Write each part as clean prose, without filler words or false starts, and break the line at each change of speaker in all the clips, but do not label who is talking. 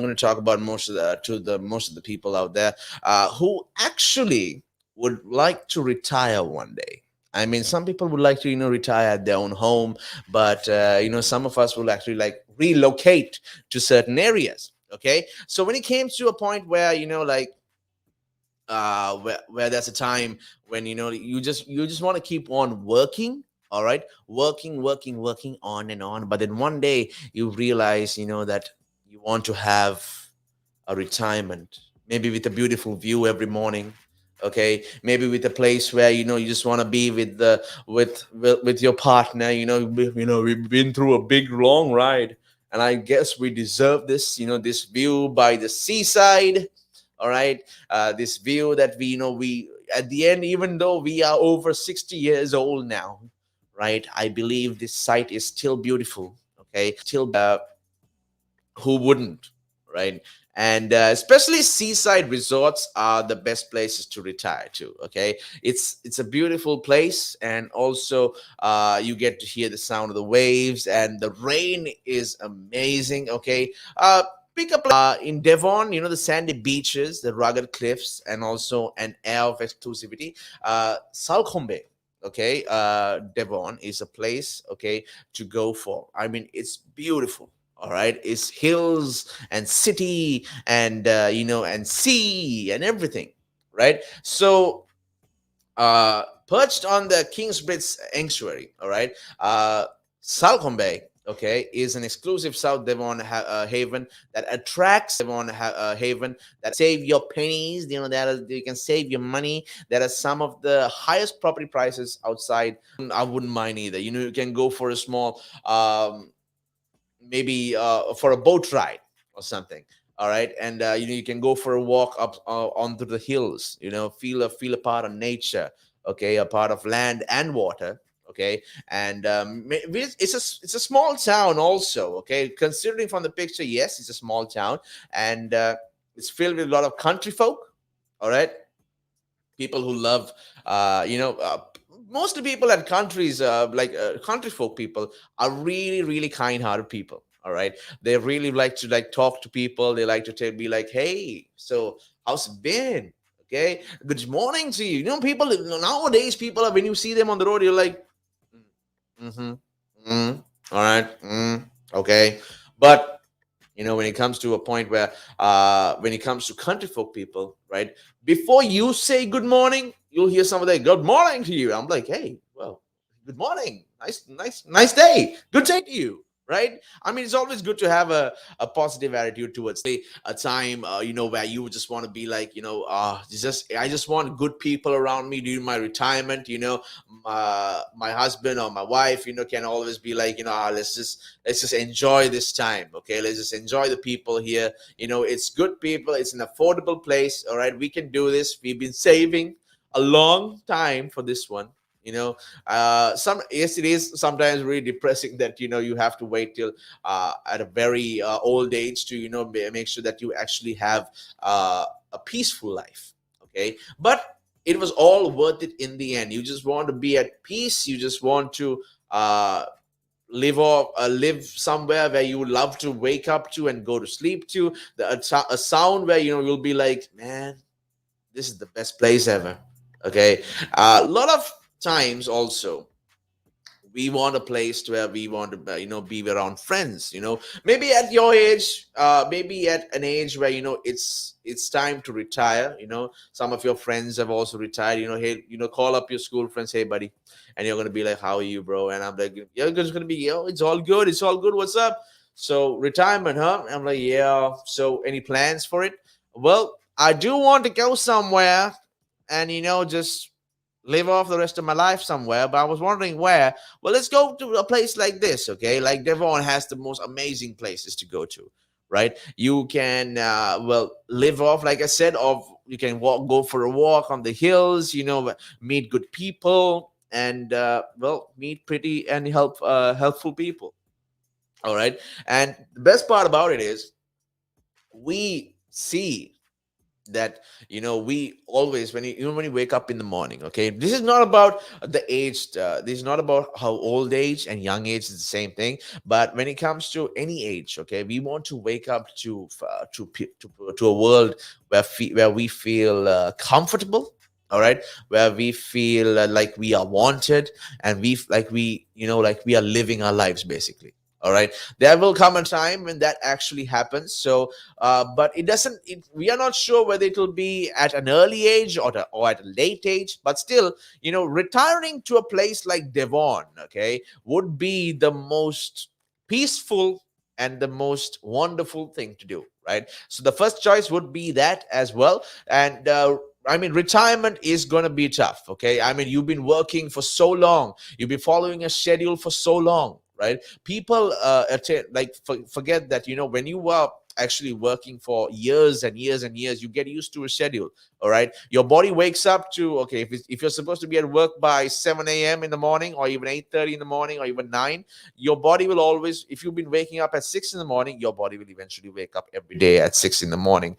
I'm going to talk about most of the people out there who actually would like to retire one day. I mean, some people would like to, retire at their own home, but some of us will actually like relocate to certain areas. Okay, so when it came to a point where like where there's a time when you just want to keep on working, all right, working on and on, but then one day you realize that you want to have a retirement, maybe with a beautiful view every morning. Okay, maybe with a place where you just want to be with the with your partner. We've been through a big long ride, and I guess we deserve this. This view by the seaside. All right, this view that we at the end, even though we are over 60 years old now, right? I believe this site is still beautiful. Okay, still who wouldn't, right? And especially seaside resorts are the best places to retire to. Okay, it's a beautiful place, and also you get to hear the sound of the waves, and the rain is amazing. Okay, pick up in Devon, the sandy beaches, the rugged cliffs, and also an air of exclusivity. Salcombe, okay, Devon is a place, okay, to go for. I mean, it's beautiful. All right, it's hills and city and and sea and everything, right? So perched on the Kingsbridge Estuary, all right, Salcombe Bay, okay, is an exclusive South Devon haven that save your pennies. You can save your money. There are some of the highest property prices outside. I wouldn't mind either. You can go for a small maybe for a boat ride or something, all right, and you can go for a walk up onto the hills, feel a part of nature, okay, a part of land and water, okay. And it's a small town also, okay, considering from the picture. Yes, it's a small town, and it's filled with a lot of country folk, all right, people who love mostly people at countries, country folk people are really really kind hearted people, all right. They really like to like talk to people. They like to be like, hey, so how's it been? Okay, good morning to you. People nowadays, people are, when you see them on the road, you're like, mm-hmm, mm, all right, okay. But when it comes to a point where when it comes to country folk people, right, before you say good morning, you'll hear somebody say good morning to you. I'm like, hey, well, good morning, nice day, good day to you, right? I mean, it's always good to have a positive attitude towards a time where you would just want to be like, I just want good people around me during my retirement. My husband or my wife, can always be like, let's just enjoy this time. Okay, let's just enjoy the people here. It's good people, it's an affordable place, all right, we can do this. We've been saving a long time for this one. Some Yes, it is sometimes really depressing that you have to wait till at a very old age to make sure that you actually have a peaceful life. Okay, but it was all worth it in the end. You just want to be at peace. You just want to live somewhere where you would love to wake up to and go to sleep to. A sound where you'll be like, man, this is the best place ever. Okay, a lot of times also we want a place where we want to be around friends. Maybe at your age, maybe at an age where it's time to retire. Some of your friends have also retired. Hey, call up your school friends, hey buddy, and you're gonna be like, how are you, bro? And I'm like, you're just gonna be, it's all good, it's all good, what's up? So retirement, huh? I'm like, yeah, so any plans for it? Well, I do want to go somewhere and just live off the rest of my life somewhere, but I was wondering where. Well, let's go to a place like this, okay? Like Devon has the most amazing places to go to, right? You can live off, like I said, of you can go for a walk on the hills, meet good people, and meet pretty and helpful people. All right, and the best part about it is we see that we always, when when you wake up in the morning, okay, this is not about the age, this is not about how old age and young age is the same thing, but when it comes to any age, okay, we want to wake up to a world where we feel comfortable, all right, where we feel like we are wanted, and like we are living our lives basically. All right, there will come a time when that actually happens. So but we are not sure whether it will be at an early age or at a late age, but still, retiring to a place like Devon, okay, would be the most peaceful and the most wonderful thing to do, right? So the first choice would be that as well. And I mean, retirement is going to be tough, okay? I mean, you've been working for so long, you've been following a schedule for so long, right? People forget that, when you are actually working for years and years and years, you get used to a schedule. All right, your body wakes up to, okay, if you're supposed to be at work by 7 a.m. in the morning, or even 8:30 in the morning, or even 9, your body will always, if you've been waking up at 6 in the morning, your body will eventually wake up every day at 6 in the morning,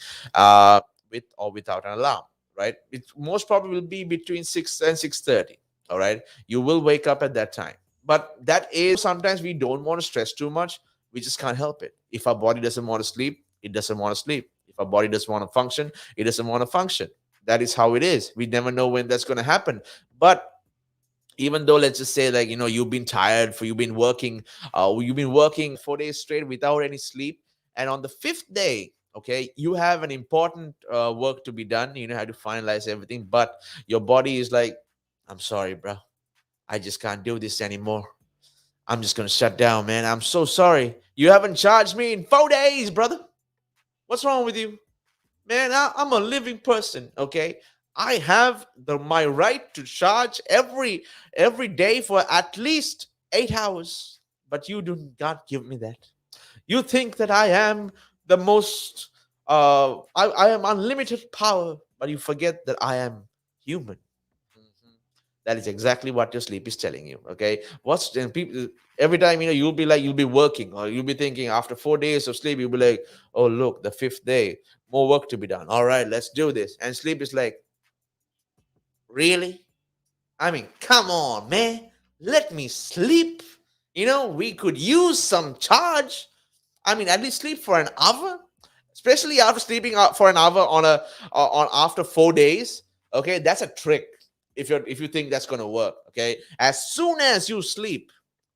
with or without an alarm, right? It most probably will be between 6 and 6:30. All right, you will wake up at that time. But that is, sometimes we don't want to stress too much. We just can't help it. If our body doesn't want to sleep, it doesn't want to sleep. If our body doesn't want to function, it doesn't want to function. That is how it is. We never know when that's going to happen. But even though, let's just say, like, you've been tired, for you've been working 4 days straight without any sleep, and on the fifth day, okay, you have an important work to be done, have to finalize everything, but your body is like, I'm sorry, bro, I just can't do this anymore. I'm just gonna shut down, man. I'm so sorry. You haven't charged me in 4 days, brother. What's wrong with you? Man, I'm a living person, okay? I have my right to charge every day for at least 8 hours. But you do not give me that. You think that I am the most I am unlimited power, but you forget that I am human. Mhm. That is exactly what your sleep is telling you. Okay, what's and people every time, you'll be working, or you'll be thinking, after 4 days of sleep, you'll be like, oh look, the fifth day, more work to be done. All right, let's do this. And sleep is like, really? I mean, come on, man, let me sleep. We could use some charge. I mean, at least sleep for an hour, especially after sleeping out for an hour on after 4 days. Okay, that's a trick. If you think that's gonna work, okay, as soon as you sleep,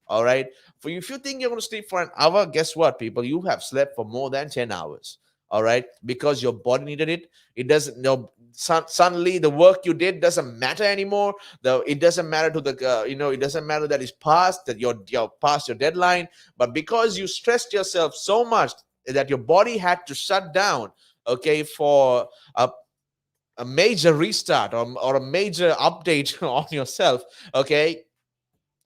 all right, for you, if you think you're gonna sleep for an hour, guess what, people? You have slept for more than 10 hours. All right, because your body needed it. It doesn't know. Suddenly, the work you did doesn't matter anymore. It doesn't matter to the it doesn't matter that it's past, that you're past your deadline, but because you stressed yourself so much that your body had to shut down, okay, for a major restart, or a major update on yourself, okay,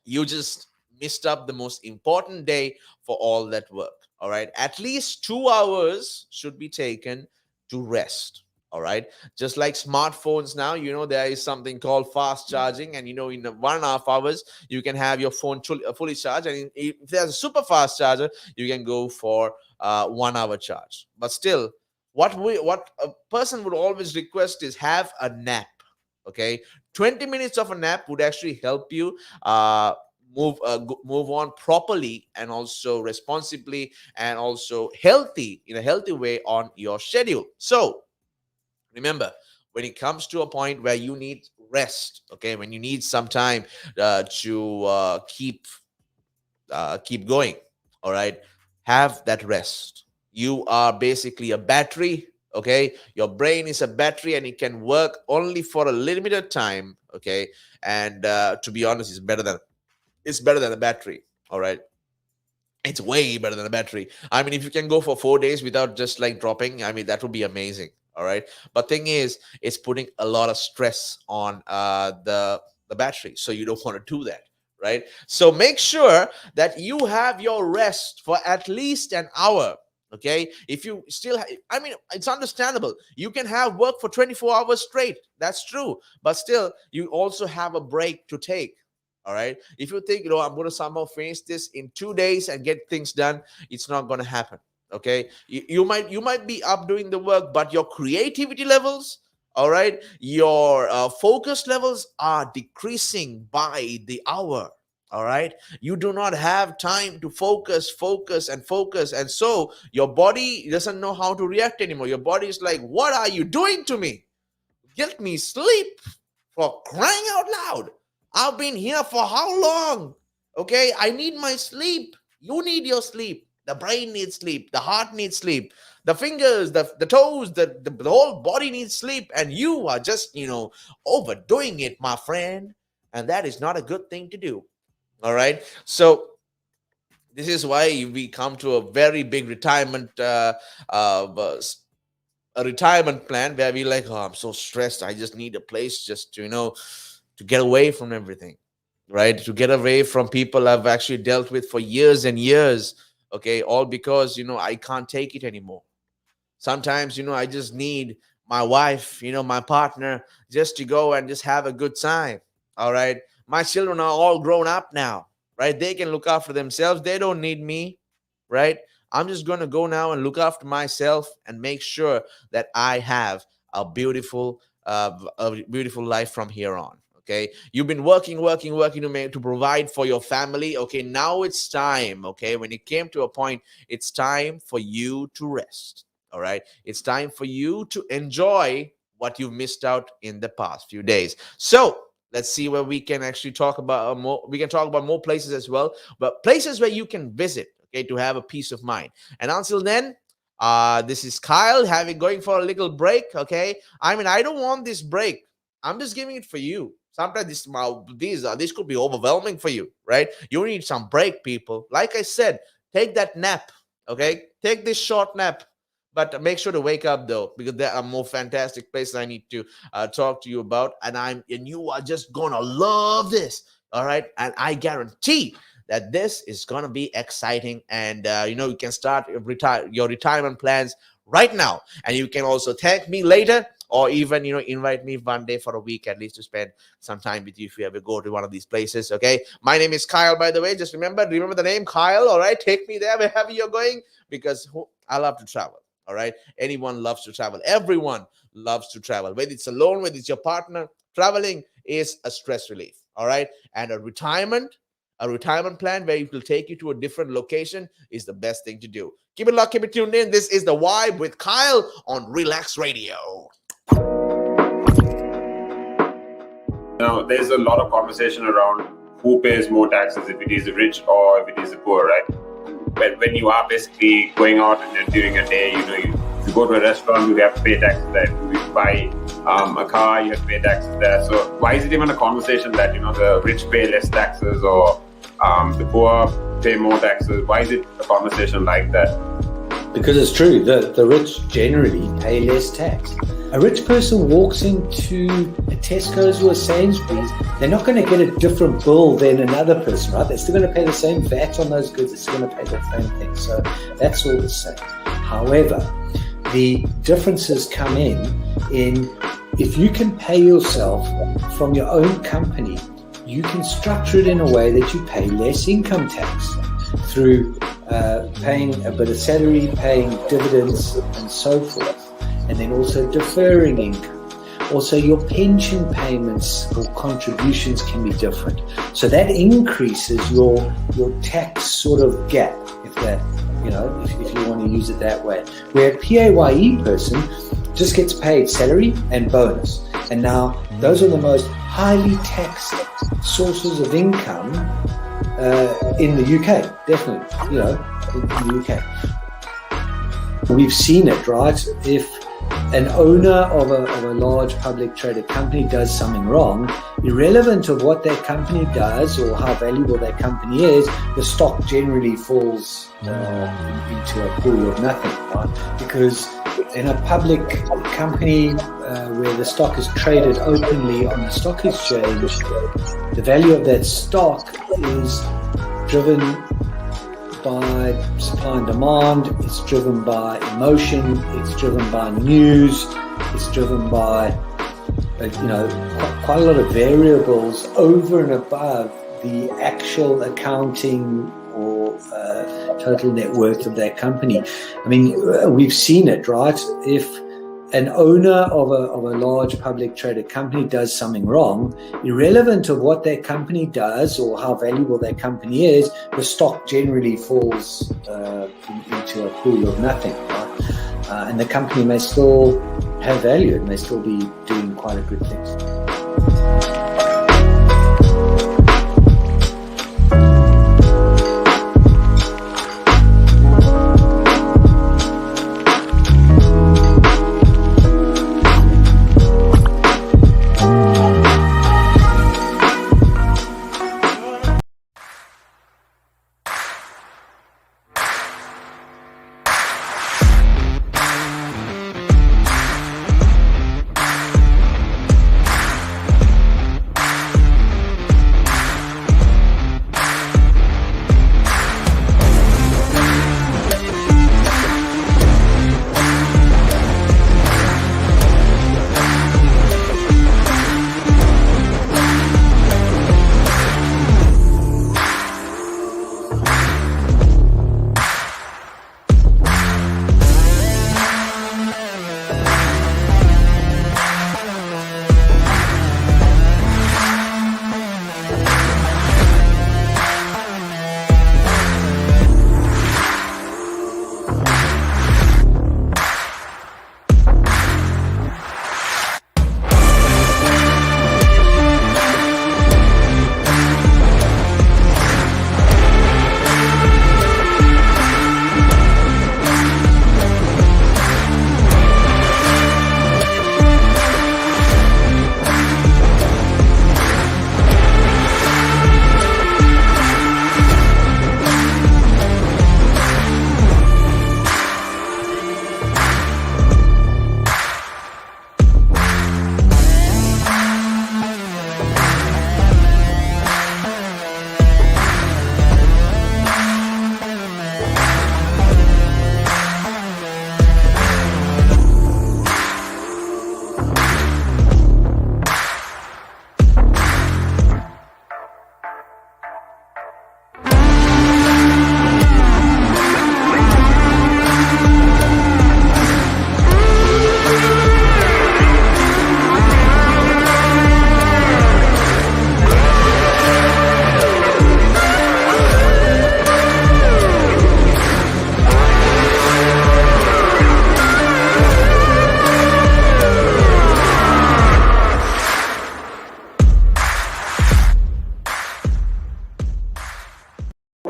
you just missed up the most important day for all that work. All right, at least 2 hours should be taken to rest. All right, just like smartphones now, there is something called fast charging, and in 1.5 hours you can have your phone fully charged, and if there's a super fast charger, you can go for 1 hour charge. But still, what a person would always request is have a nap. Okay, 20 minutes of a nap would actually help you move on properly, and also responsibly, and also in a healthy way on your schedule. So remember, when it comes to a point where you need rest, okay, when you need some time to keep going, all right, have that rest. You are basically a battery. Okay, your brain is a battery, and it can work only for a limited time. Okay, and to be honest, it's better than a battery. All right, it's way better than a battery. I mean, if you can go for 4 days without just like dropping, I mean, that would be amazing. All right, but thing is, it's putting a lot of stress on the battery, so you don't want to do that, right? So make sure that you have your rest for at least an hour. Okay, if you still I mean, it's understandable, you can have work for 24 hours straight, that's true, but still, you also have a break to take. All right, if you think, I'm going to somehow finish this in 2 days and get things done, it's not going to happen. Okay, you might be up doing the work, but your creativity levels, all right, your focus levels are decreasing by the hour. All right, you do not have time to focus, and so your body doesn't know how to react anymore. Your body is like, what are you doing to me? Get me sleep, for crying out loud. I've been here for how long? Okay, I need my sleep. You need your sleep. The brain needs sleep. The heart needs sleep. The fingers, the toes, the whole body needs sleep. And you are just, overdoing it, my friend. And that is not a good thing to do. All right. So this is why we come to a very big uh, a retirement plan where we like, oh, I'm so stressed. I just need a place just to, to get away from everything, right? To get away from people I've actually dealt with for years and years. Okay. All because, I can't take it anymore. Sometimes, I just need my wife, my partner, just to go and just have a good time. All right. My children are all grown up now, right? They can look after themselves. They don't need me, right? I'm just going to go now and look after myself and make sure that I have a beautiful life from here on. Okay, you've been working to provide for your family. Okay, now it's time. Okay, when it came to a point, it's time for you to rest. All right, it's time for you to enjoy what you missed out in the past few days. So let's see where we can actually talk about more. We can talk about more places as well, but places where you can visit, okay, to have a peace of mind. And until then, this is Kyle going for a little break. Okay, I mean, I don't want this break. I'm just giving it for you. Sometimes this could be overwhelming for you, right? You need some break, people. Like I said, take that nap. Okay, take this short nap, but make sure to wake up though, because there are more fantastic places I need to talk to you about, and you are just gonna love this. All right, and I guarantee that this is gonna be exciting, and you can start your retirement plans right now, and you can also thank me later, or even invite me one day for a week at least to spend some time with you if you ever go to one of these places. Okay, my name is Kyle, by the way. Just remember the name Kyle. All right, take me there wherever you're going, because I love to travel. All right, anyone loves to travel. Everyone loves to travel, whether it's alone, whether it's your partner. Traveling is a stress relief. All right, and a retirement plan where it will take you to a different location is the best thing to do. Keep it locked, keep it tuned in. This is The Vibe with Kyle on Relaks Radio.
There's a lot of conversation around who pays more taxes, if it is the rich or if it is the poor, right? But when you are basically going out and during a day, if you go to a restaurant, you have to pay taxes there. If you buy a car, you have to pay taxes there. So why is it even a conversation that, the rich pay less taxes or the poor pay more taxes? Why is it a conversation like that?
Because it's true, the rich generally pay less tax. A rich person walks into a Tesco's or a Sainsbury's, they're not going to get a different bill than another person, right? They're still going to pay the same VAT on those goods, they're still going to pay the same thing. So that's all the same. However, the differences come in if you can pay yourself from your own company, you can structure it in a way that you pay less income tax through paying a bit of salary, paying dividends and so forth, and then also deferring income. Also, your pension payments or contributions can be different. So that increases your tax sort of gap, if you want to use it that way. Where a PAYE person just gets paid salary and bonus. And now those are the most highly taxed sources of income in the UK, definitely, in the UK. We've seen it, right? If an owner of a large public traded company does something wrong, irrelevant of what that company does or how valuable that company is, the stock generally falls into a pool of nothing, right? Because in a public company where the stock is traded openly on the stock exchange, the value of that stock is driven by supply and demand, it's driven by emotion, it's driven by news, it's driven by quite a lot of variables over and above the actual accounting or total net worth of their company. I mean, we've seen it, right? If an owner of a large public traded company does something wrong, irrelevant of what their company does or how valuable their company is, the stock generally falls into a pool of nothing, right? And the company may still have value. It may still be doing quite a good things.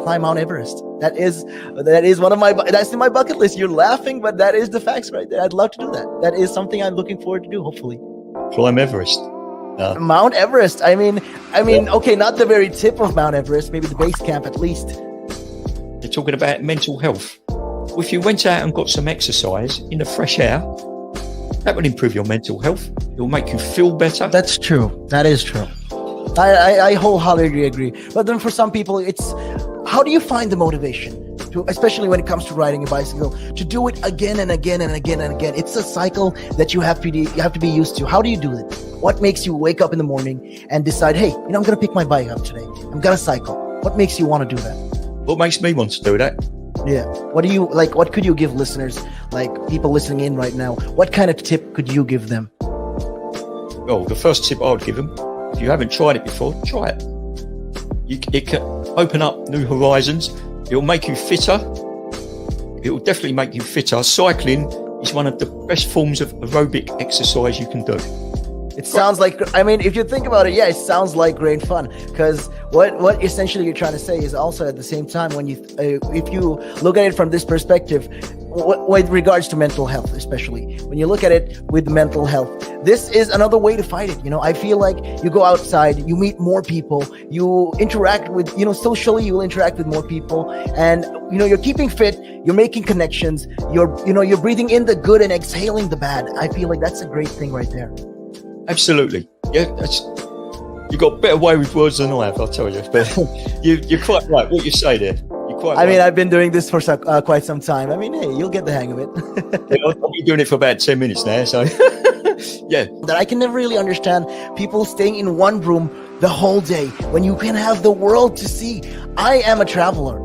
climb Mount Everest. That is one of that's in my bucket list. You're laughing, but that is the facts right there. I'd love to do that. That is something I'm looking forward to do, hopefully.
Climb Everest.
Mount Everest. I mean, okay, not the very tip of Mount Everest, maybe the base camp at least.
You're talking about mental health. Well, if you went out and got some exercise in the fresh air, that would improve your mental health. It will make you feel better.
That's true. That is true. I wholeheartedly agree. But then for some people, it's how do you find the motivation to, especially when it comes to riding a bicycle, to do it again and again and again and again? It's a cycle that you have to be used to. How do you do it? What makes you wake up in the morning and decide, hey, I'm going to pick my bike up today. I'm going to cycle. What makes you want to do that?
What makes me want to do that?
Yeah. What do you like? What could you give listeners, like people listening in right now? What kind of tip could you give them?
Well, the first tip I would give them, if you haven't tried it before, try it. It can open up new horizons. It'll make you fitter. It will definitely make you fitter. Cycling is one of the best forms of aerobic exercise you can do.
It sounds like, I mean, if you think about it, yeah, it sounds like great fun. Because what essentially you're trying to say is also at the same time, when you, if you look at it from this perspective, with regards to mental health, especially when you look at it with mental health, this is another way to fight it. I feel like you go outside, you meet more people, you interact with, socially, you'll interact with more people, and you're keeping fit, you're making connections, you're breathing in the good and exhaling the bad. I feel like that's a great thing right there.
Absolutely. Yeah, you got a better way with words than I have, I'll tell you. But you're quite right. What you say there. You're quite right.
I mean, I've been doing this for quite some time. I mean, hey, you'll get the hang of it.
I've been doing it for about 10 minutes now, so yeah.
That I can never really understand people staying in one room the whole day when you can have the world to see. I am a traveler.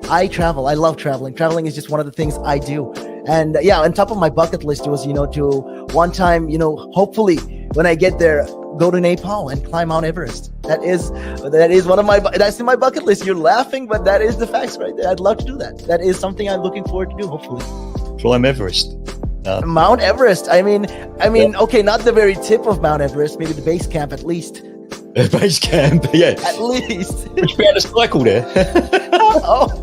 I travel. I love traveling. Traveling is just one of the things I do. And yeah, on top of my bucket list was, to one time, hopefully when I get there, go to Nepal and climb Mount Everest. That is one of that's in my bucket list. You're laughing, but that is the facts right there. I'd love to do that. That is something I'm looking forward to do, hopefully.
Climb Everest.
Mount Everest. Okay, not the very tip of Mount Everest, maybe the base camp at least.
Base camp, yeah.
At least.
Would you be able to cycle there?
Oh.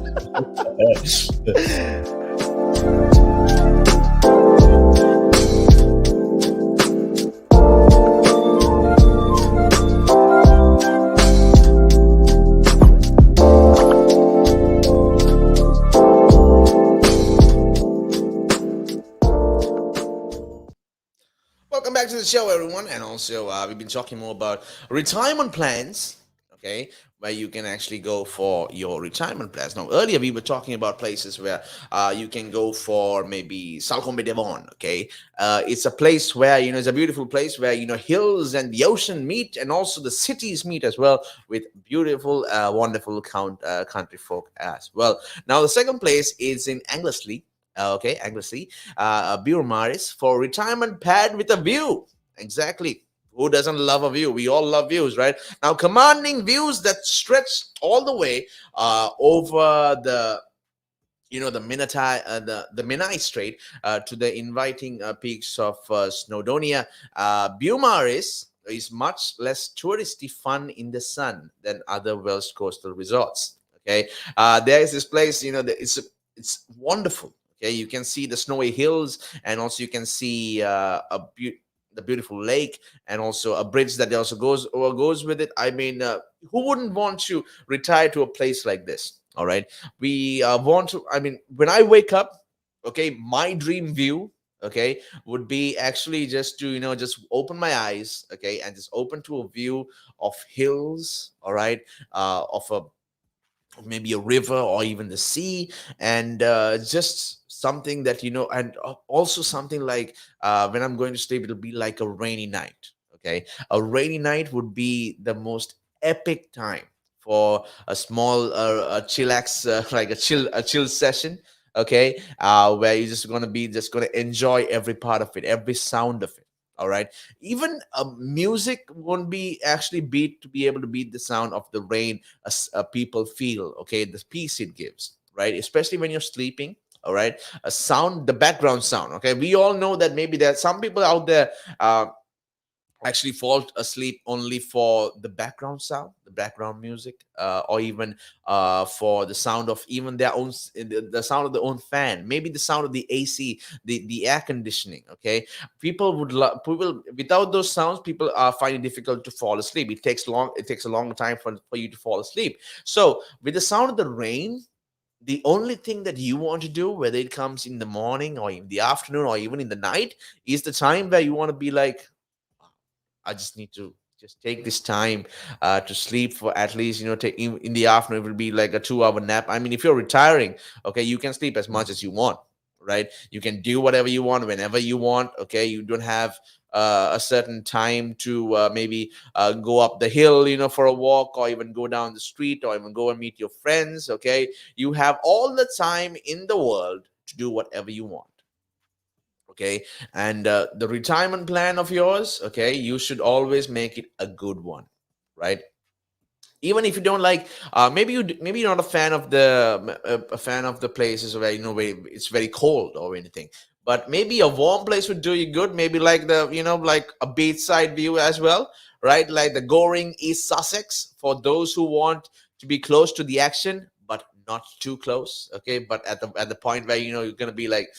Welcome back to the show, everyone. And also, we've been talking more about retirement plans, okay, where you can actually go for your retirement plans. Now, earlier we were talking about places where you can go for maybe Salcombe Devon, okay. It's a place where, it's a beautiful place where, hills and the ocean meet, and also the cities meet as well, with beautiful, wonderful country folk as well. Now, the second place is in Anglesey. Okay, Anglesey, Maris for retirement pad with a view. Exactly. Who doesn't love a view? We all love views, right? Now, commanding views that stretch all the way over the Menai Strait to the inviting peaks of Snowdonia. Beaumaris is much less touristy fun in the sun than other Welsh coastal resorts. Okay, there is this place. It's wonderful. Okay, you can see the snowy hills, and also you can see the beautiful lake, and also a bridge that also goes with it. Who wouldn't want to retire to a place like this? All right, we want to. When I wake up, okay, my dream view, okay, would be actually just to just open my eyes, okay, and just open to a view of hills. All right, of maybe a river or even the sea, and just something that and also something like when I'm going to sleep, it'll be like a rainy night. Okay, a rainy night would be the most epic time for a small a chillax, like a chill session. Okay, where you're just gonna enjoy every part of it, every sound of it. All right, even music won't be actually beat to be able to beat the sound of the rain as people feel. Okay, the peace it gives, right? Especially when you're sleeping. All right, a sound, the background sound. Okay, we all know that maybe there are some people out there actually fall asleep only for the background sound, the background music, or even for the sound of even their own the sound of their own fan, maybe the sound of the AC, the air conditioning. Okay, people without those sounds, people find it difficult to fall asleep. It takes a long time for you to fall asleep. So with the sound of the rain, the only thing that you want to do, whether it comes in the morning or in the afternoon or even in the night, is the time where you want to be like, I just need to just take this time to sleep for at least, take in the afternoon. It will be like a 2 hour nap. If you're retiring, okay, you can sleep as much as you want, right? You can do whatever you want whenever you want. Okay, you don't have a certain time to maybe go up the hill, for a walk, or even go down the street, or even go and meet your friends. Okay, you have all the time in the world to do whatever you want. Okay, and the retirement plan of yours, okay, you should always make it a good one, right? Even if you don't like, maybe you're not a fan of the places where where it's very cold or anything, but maybe a warm place would do you good. Maybe like like a beachside view as well, right? Like the Goring, East Sussex, for those who want to be close to the action but not too close. Okay, but at the point where you're gonna be like,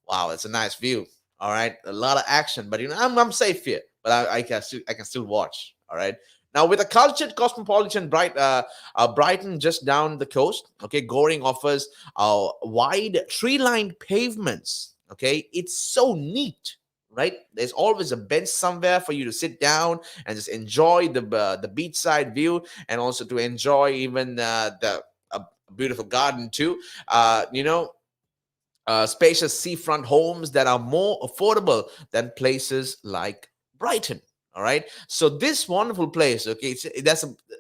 wow, it's a nice view. All right, a lot of action, but I'm safe here, but I can still watch. All right. Now, with a cultured, cosmopolitan Brighton just down the coast, okay, Goring offers wide tree-lined pavements. Okay, it's so neat, right? There's always a bench somewhere for you to sit down and just enjoy the beachside view, and also to enjoy even the beautiful garden too. Spacious seafront homes that are more affordable than places like Brighton. All right. So this wonderful place, okay,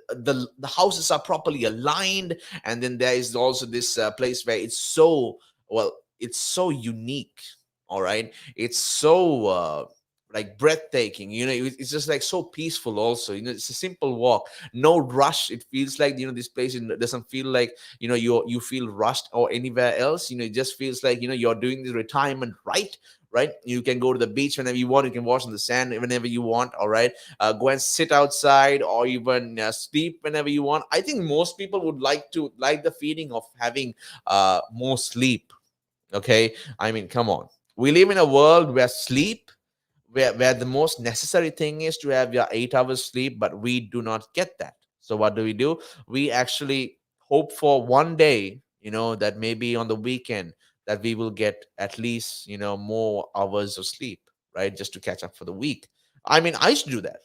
the houses are properly aligned, and then there is also this place where it's so, well, it's so unique. All right, it's so like breathtaking, it's just like so peaceful also. It's a simple walk, no rush. It feels like, this place doesn't feel like, you feel rushed or anywhere else. It just feels like, you're doing the retirement right. You can go to the beach whenever you want. You can wash in the sand whenever you want. All right, go and sit outside, or even sleep whenever you want. I think most people would like the feeling of having more sleep. Okay, I mean, come on. We live in a world where sleep, where the most necessary thing is to have your 8 hours sleep, but we do not get that. So what do? We actually hope for one day, that maybe on the weekend, that we will get at least, more hours of sleep, right? Just to catch up for the week. I mean, I used to do that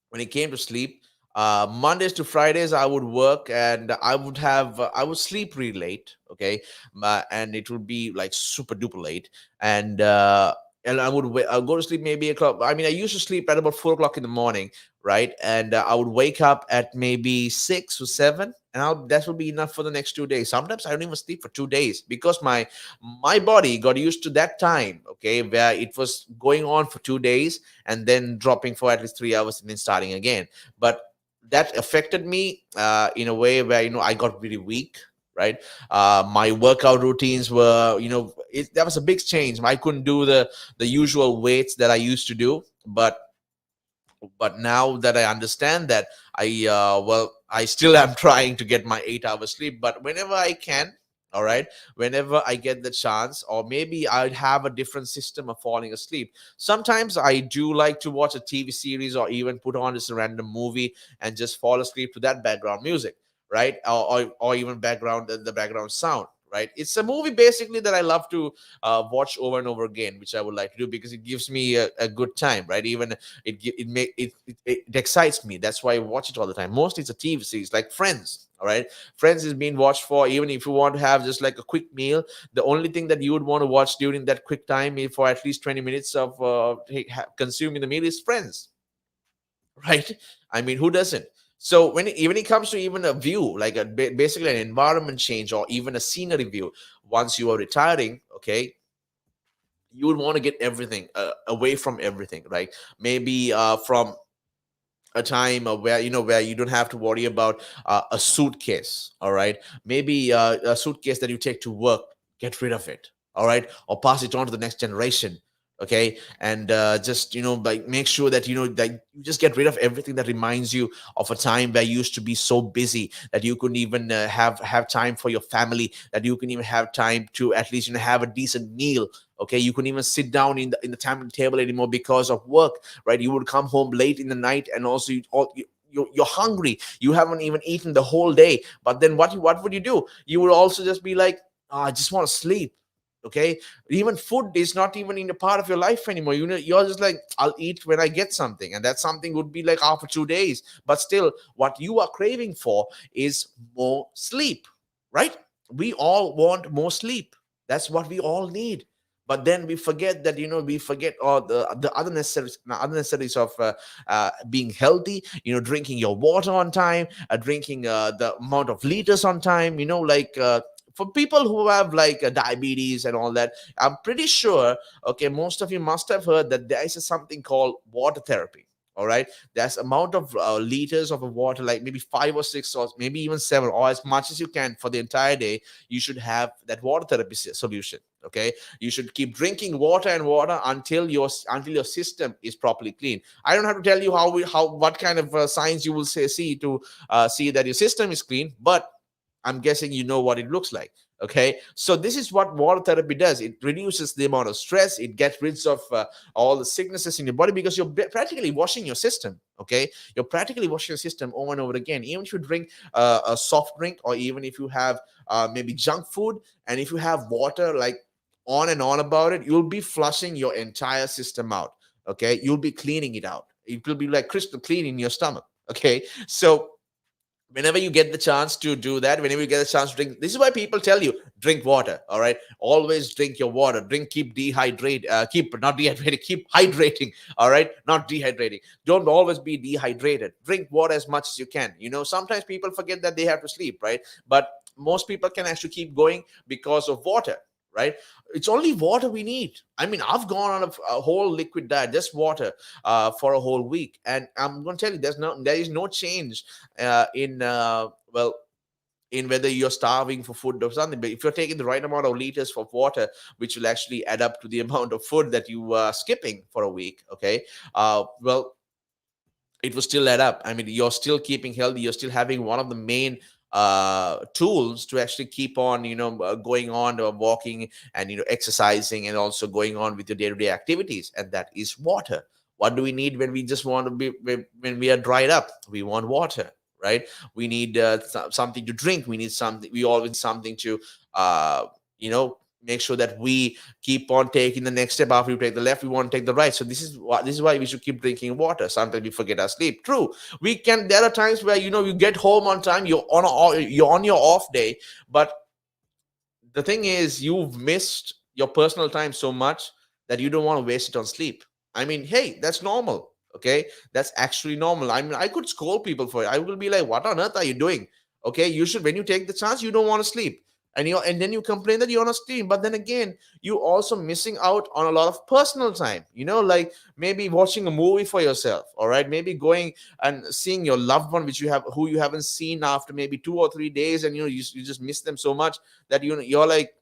when it came to sleep. Mondays to Fridays I would work, and I would sleep really late. Okay, and it would be like super duper late. And I'll go to sleep maybe 8 o'clock. I mean, I used to sleep at about 4 o'clock in the morning, right? And I would wake up at maybe 6 or 7, and that would be enough for the next 2 days. Sometimes I don't even sleep for 2 days, because my body got used to that time. Okay, where it was going on for 2 days, and then dropping for at least 3 hours, and then starting again. But that affected me in a way where, I got really weak, right? My workout routines were, that was a big change. I couldn't do the usual weights that I used to do. But now that I understand that, I still am trying to get my 8 hours sleep, but whenever I can. All right, whenever I get the chance, or maybe I'd have a different system of falling asleep. Sometimes I do like to watch a TV series, or even put on this random movie and just fall asleep to that background music, right? Or even the background sound, right? It's a movie basically that I love to watch over and over again, which I would like to do, because it gives me a good time, right? Even it excites me. That's why I watch it all the time. Mostly it's a TV series like Friends. All right, Friends is being watched for, even if you want to have just like a quick meal. The only thing that you would want to watch during that quick time, for at least 20 minutes of consuming the meal, is Friends. Right? I mean, who doesn't? So when it comes to even a view, like basically an environment change, or even a scenery view, once you are retiring, okay, you would want to get everything away from everything, right? Maybe from a time where, where you don't have to worry about a suitcase. All right, maybe a suitcase that you take to work, get rid of it. All right, or pass it on to the next generation. Okay, and just, like, make sure that, that you just get rid of everything that reminds you of a time where you used to be so busy that you couldn't even have time for your family, that you can even have time to at least, have a decent meal. Okay, you couldn't even sit down in the family table anymore because of work, right? You would come home late in the night, and also you're hungry. You haven't even eaten the whole day. But then what would you do? You would also just be like, "Oh, I just want to sleep." Okay, even food is not even in a part of your life anymore. You're just like, I'll eat when I get something, and that something would be like after 2 days. But still, what you are craving for is more sleep, right? We all want more sleep. That's what we all need. But then we forget that, we forget all the other necessities of being healthy. Drinking your water on time, drinking the amount of liters on time. Like, for people who have like diabetes and all that, I'm pretty sure, okay, most of you must have heard that there is something called water therapy. All right, there's amount of liters of water, like maybe 5 or 6, or maybe even 7, or as much as you can for the entire day. You should have that water therapy solution. Okay, you should keep drinking water and water until your system is properly clean. I don't have to tell you how what kind of signs you will see to see that your system is clean, but I'm guessing you know what it looks like. Okay, so this is what water therapy does. It reduces the amount of stress. It gets rid of all the sicknesses in your body, because you're practically washing your system. Okay, you're practically washing your system over and over again. Even if you drink a soft drink, or even if you have maybe junk food, and if you have water, like, on and on about it, you'll be flushing your entire system out. Okay, you'll be cleaning it out. It will be like crystal clean in your stomach. Okay, so whenever you get the chance to do that, whenever you get a chance to drink, this is why people tell you drink water. All right, always drink your water. Drink, keep dehydrate, keep not dehydrated, keep hydrating. All right, not dehydrating. Don't always be dehydrated. Drink water as much as you can. Sometimes people forget that they have to sleep, right? But most people can actually keep going because of water, right? It's only water we need. I mean, I've gone on a whole liquid diet, just water, for a whole week, and I'm going to tell you, there is no change in well, in whether you're starving for food or something. But if you're taking the right amount of liters of water, which will actually add up to the amount of food that you are skipping for a week, okay, well, it will still add up. I mean, you're still keeping healthy. You're still having one of the main tools to actually keep on, going on, walking, and exercising, and also going on with your day-to-day activities, and that is water. What do we need when we just want to be when we are dried up? We want water, right? We need something to drink. We need something. We always something to you know make sure that we keep on taking the next step. After we take the left, we want to take the right. So this is why we should keep drinking water. Sometimes we forget our sleep. True, we can. There are times where you get home on time. You're on your off day, but the thing is, you've missed your personal time so much that you don't want to waste it on sleep. I mean, hey, that's normal. Okay, that's actually normal. I mean, I could scold people for it. I will be like, what on earth are you doing? Okay, you should, when you take the chance, you don't want to sleep, and then you complain that you're on a stream. But then again, you also missing out on a lot of personal time, like maybe watching a movie for yourself. All right, maybe going and seeing your loved one, who you haven't seen after maybe 2 or 3 days, and you just miss them so much that you're like,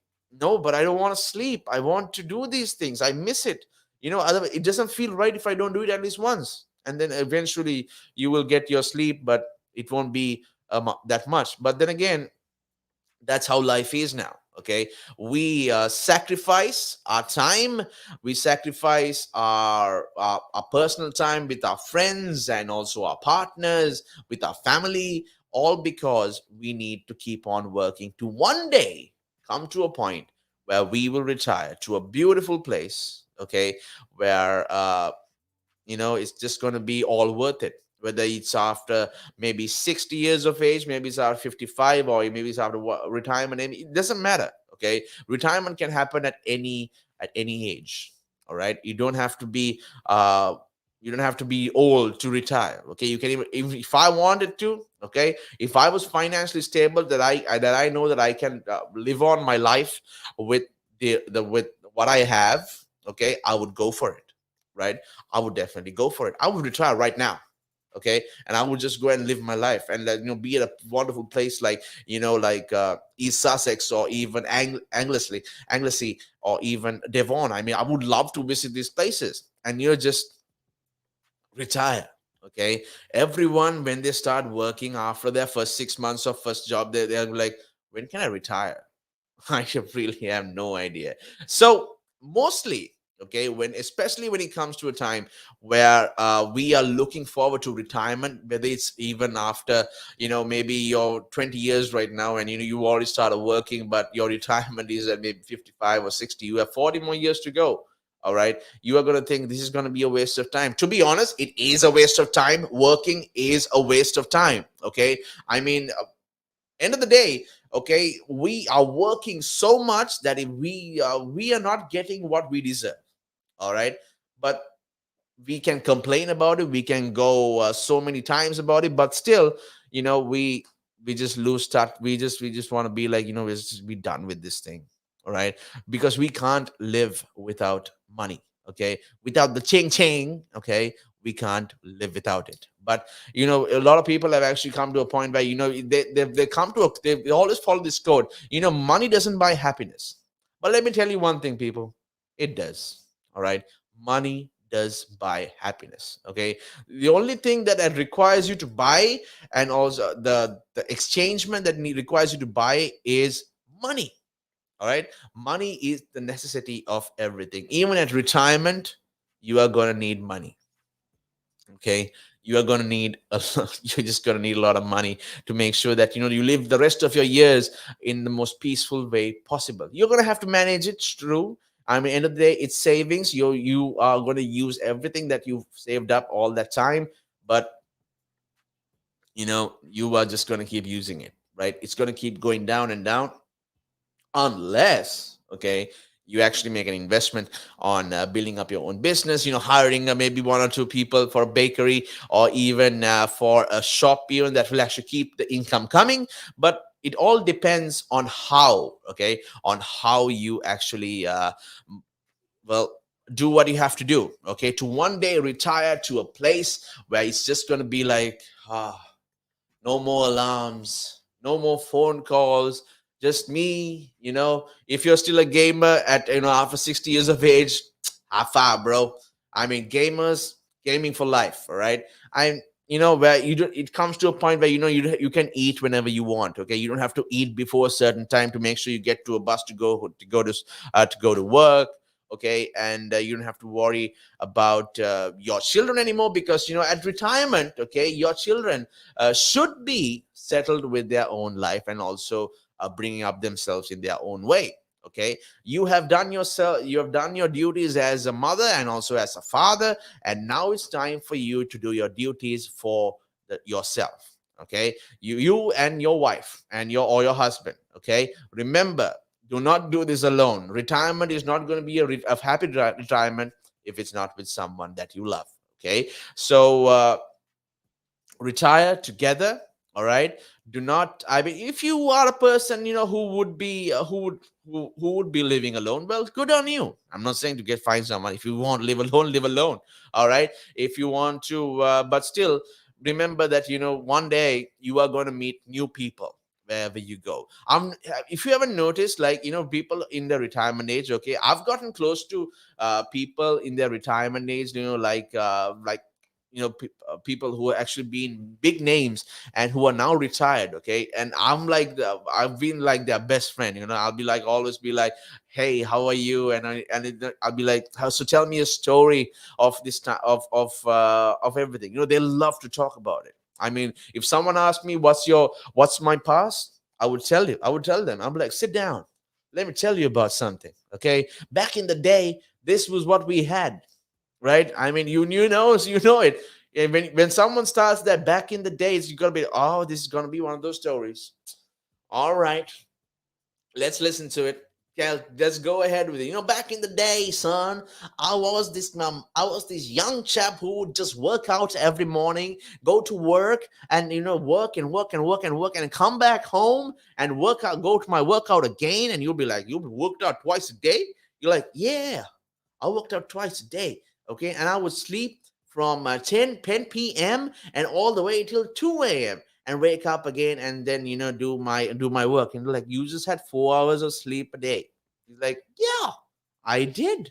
no, but I don't want to sleep. I want to do these things. I miss it. Otherwise it doesn't feel right if I don't do it at least once. And then eventually you will get your sleep, but it won't be that much. But then again, that's how life is now. Okay, we sacrifice our time, we sacrifice our personal time with our friends, and also our partners, with our family, all because we need to keep on working to one day come to a point where we will retire to a beautiful place. Okay, where it's just going to be all worth it, whether it's after maybe 60 years of age, maybe it's after 55, or maybe it's after retirement. It doesn't matter. Okay, retirement can happen at any age. All right, you don't have to be old to retire. Okay, you can even, if I wanted to, okay, if I was financially stable, that I know that I can live on my life with with what I have, okay, I would go for it, right? I would definitely go for it. I would retire right now. Okay, and I would just go and live my life, and be at a wonderful place like like East Sussex, or even Anglesey, or even Devon. I mean, I would love to visit these places, and just retire. Okay, everyone, when they start working after their first 6 months of first job, they're like, when can I retire? I really have no idea. So mostly, okay, especially when it comes to a time where we are looking forward to retirement, whether it's even after maybe you're 20 years right now, and you already started working, but your retirement is at maybe 55 or 60. You have 40 more years to go. All right, you are going to think this is going to be a waste of time. To be honest, it is a waste of time. Working is a waste of time. Okay, I mean, end of the day, okay, we are working so much that if we are not getting what we deserve. All right, but we can complain about it, we can go so many times about it, but still, we just lose start. We just want to be like, let's just be done with this thing. All right, because we can't live without money. Okay, without the ching ching. Okay, we can't live without it. But a lot of people have actually come to a point where they come to they always follow this code. Money doesn't buy happiness. But let me tell you one thing, people, it does. All right, money does buy happiness. Okay, the only thing that it requires you to buy, and also the exchangement that requires you to buy, is money. All right, money is the necessity of everything. Even at retirement, you are going to need money. Okay, you are going to need you're just going to need a lot of money to make sure that you live the rest of your years in the most peaceful way possible. You're going to have to manage it. True. I mean, end of the day, it's savings. You are going to use everything that you've saved up all that time. But you are just going to keep using it, right? It's going to keep going down and down, unless, okay, you actually make an investment on building up your own business, hiring maybe one or two people for a bakery, or even for a shop even, that will actually keep the income coming. But it all depends on how, okay, on how you actually well, do what you have to do, okay, to one day retire to a place where it's just going to be like, no more alarms, no more phone calls, just me. If you're still a gamer at, after 60 years of age, high five, bro. I mean, gamers, gaming for life, all right? I'm, where it comes to a point where, you can eat whenever you want, okay? You don't have to eat before a certain time to make sure you get to a bus to go to work, okay? And you don't have to worry about your children anymore, because, at retirement, okay, your children should be settled with their own life, and also bringing up themselves in their own way, okay? You have done your duties as a mother and also as a father, and now it's time for you to do your duties for yourself, okay? You and your wife and your husband, okay? Remember, do not do this alone. Retirement is not going to be a happy retirement if it's not with someone that you love, okay? So retire together, all right? Do not, I mean, if you are a person, who would be who would be living alone, well, good on you. I'm not saying to get find someone. If you want to live alone, live alone, all right? If you want to but still, remember that, one day you are going to meet new people wherever you go. If you haven't noticed, like, people in their retirement age, okay, I've gotten close to people in their retirement age, like people who are actually been big names and who are now retired, okay, and I've been like their best friend. I'll be like, always be like, hey, how are you? I'll be like, so tell me a story of this time of everything. They love to talk about it. I mean, if someone asked me what's my past, I would tell them. I'm like, sit down, let me tell you about something, okay? Back in the day, this was what we had, right? I mean, you know it. And when someone starts that back in the days, you gotta be, oh, this is gonna be one of those stories. All right, let's listen to it. Okay, let's go ahead with it. Back in the day, son, I was this young chap who would just work out every morning, go to work, and work and work and work and work, and come back home and work out, go to my workout again. And you'll be like, you worked out twice a day? You're like, yeah, I worked out twice a day. Okay. And I would sleep from 10 p.m. and all the way till 2 a.m. and wake up again, and then, do my work. And like, you just had 4 hours of sleep a day. He's like, yeah, I did.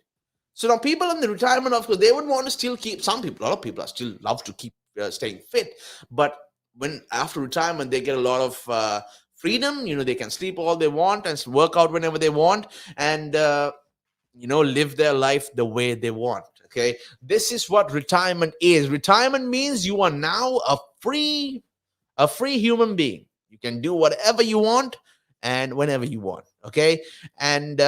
So now people in the retirement, of course, they would want to still keep, a lot of people are still love to keep staying fit. But when after retirement, they get a lot of freedom. They can sleep all they want and work out whenever they want. And live their life the way they want, okay? This is what retirement is. Retirement means you are now a free human being. You can do whatever you want and whenever you want, okay? And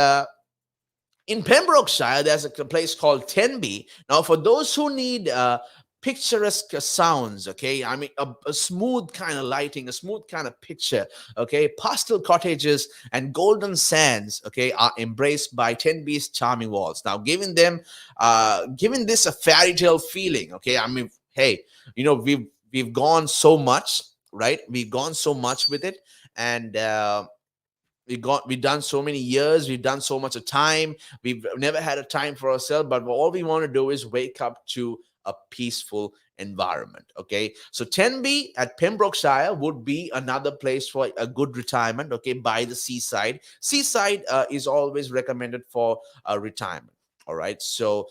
in Pembrokeshire, there's a place called Tenby. Now, for those who need picturesque sounds, okay, I mean, a smooth kind of lighting, a smooth kind of picture, okay, pastel cottages and golden sands, okay, are embraced by Tenby's charming walls. Now, giving this a fairy tale feeling, okay, I mean, hey, we've gone so much, right? We've gone so much with it, and we've done so many years, we've done so much of time, we've never had a time for ourselves, but all we want to do is wake up to a peaceful environment, okay? So Tenby at Pembrokeshire would be another place for a good retirement, okay, by the seaside is always recommended for retirement, all right? So